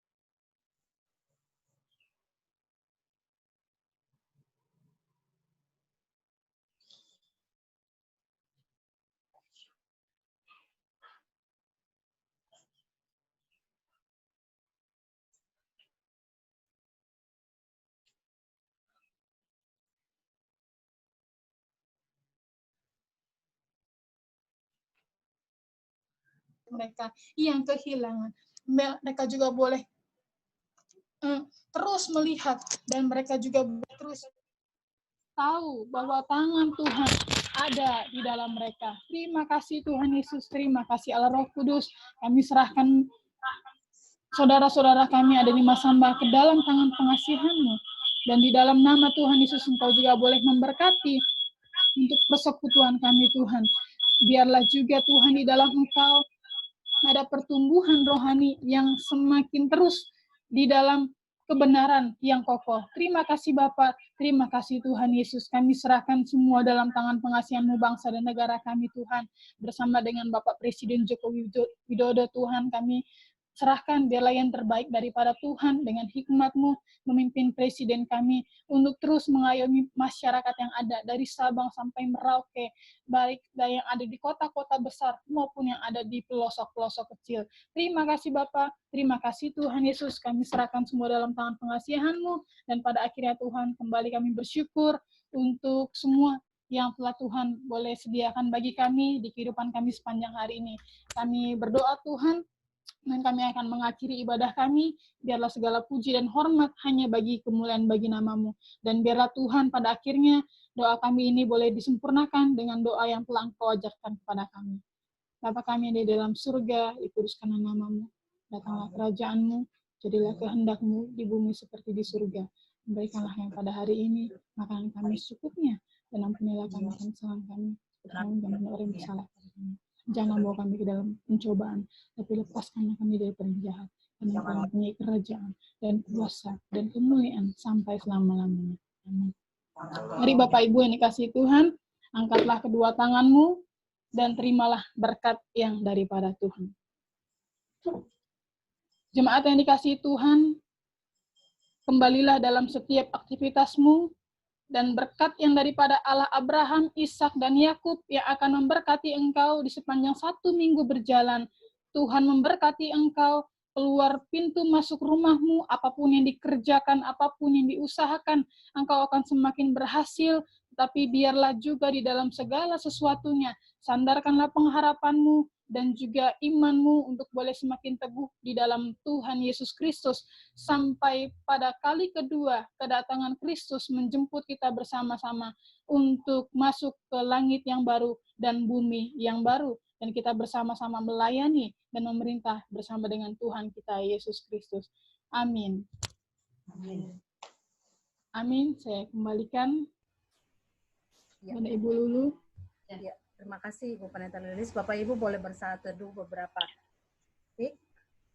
mereka yang kehilangan. Mereka juga boleh terus melihat dan mereka juga terus tahu bahwa tangan Tuhan ada di dalam mereka. Terima kasih Tuhan Yesus, terima kasih Allah Roh Kudus. Kami serahkan saudara-saudara kami ada di Masamba ke dalam tangan pengasihan-Mu. Dan di dalam nama Tuhan Yesus, Engkau juga boleh memberkati untuk persekutuan kami Tuhan. Biarlah juga Tuhan di dalam Engkau ada pertumbuhan rohani yang semakin terus di dalam kebenaran yang kokoh. Terima kasih Bapa, terima kasih Tuhan Yesus. Kami serahkan semua dalam tangan pengasihan-Mu bangsa dan negara kami Tuhan. Bersama dengan Bapak Presiden Joko Widodo Tuhan, kami serahkan biarlah yang terbaik daripada Tuhan dengan hikmat-Mu memimpin presiden kami untuk terus mengayomi masyarakat yang ada dari Sabang sampai Merauke, baik yang ada di kota-kota besar maupun yang ada di pelosok-pelosok kecil. Terima kasih Bapa, terima kasih Tuhan Yesus. Kami serahkan semua dalam tangan pengasihan-Mu dan pada akhirnya Tuhan kembali kami bersyukur untuk semua yang telah Tuhan boleh sediakan bagi kami di kehidupan kami sepanjang hari ini. Kami berdoa Tuhan, dan kami akan mengakhiri ibadah kami, biarlah segala puji dan hormat hanya bagi kemuliaan bagi nama-Mu. Dan biarlah Tuhan pada akhirnya doa kami ini boleh disempurnakan dengan doa yang telah Engkau ajarkan kepada kami. Bapa kami di dalam surga, dikuduskanlah nama-Mu, datanglah kerajaan-Mu, jadilah kehendak-Mu di bumi seperti di surga. Berikanlah yang pada hari ini makanan kami secukupnya, dan ampunilah kami kesalahan kami, seperti kami orang yang bersalah kepada kami. Jangan bawa kami ke dalam pencobaan, tapi lepaskanlah kami dari yang jahat. Karena Engkau mempunyai kerajaan dan kuasa dan kemuliaan sampai selama-lamanya. Amin. Mari Bapak Ibu yang dikasihi Tuhan, angkatlah kedua tangan-Mu dan terimalah berkat yang daripada Tuhan. Jemaat yang dikasihi Tuhan, kembalilah dalam setiap aktivitas-Mu, dan berkat yang daripada Allah Abraham, Ishak, dan Yakub yang akan memberkati engkau di sepanjang 1 minggu berjalan. Tuhan memberkati engkau, keluar pintu masuk rumahmu, apapun yang dikerjakan, apapun yang diusahakan, engkau akan semakin berhasil, tapi biarlah juga di dalam segala sesuatunya, sandarkanlah pengharapanmu dan juga imanmu untuk boleh semakin teguh di dalam Tuhan Yesus Kristus, sampai pada kali kedua kedatangan Kristus menjemput kita bersama-sama untuk masuk ke langit yang baru dan bumi yang baru, dan kita bersama-sama melayani dan memerintah bersama dengan Tuhan kita Yesus Kristus. Amin. Amin. Saya kembalikan kepada Ibu Lulu. Ya, terima kasih Ibu Pendeta Lilis. Bapak Ibu boleh bersaat teduh beberapa detik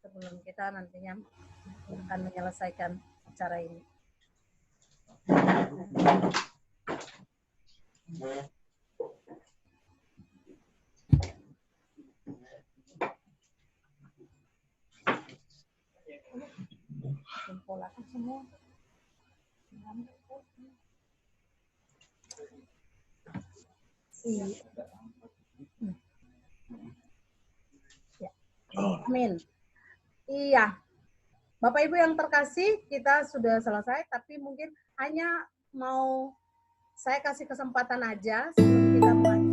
sebelum kita nantinya akan menyelesaikan acara ini. Kumpulkan semua. Iya. Ya. Amin. Iya. Bapak Ibu yang terkasih, kita sudah selesai, tapi mungkin hanya mau saya kasih kesempatan aja sebelum kita mulai.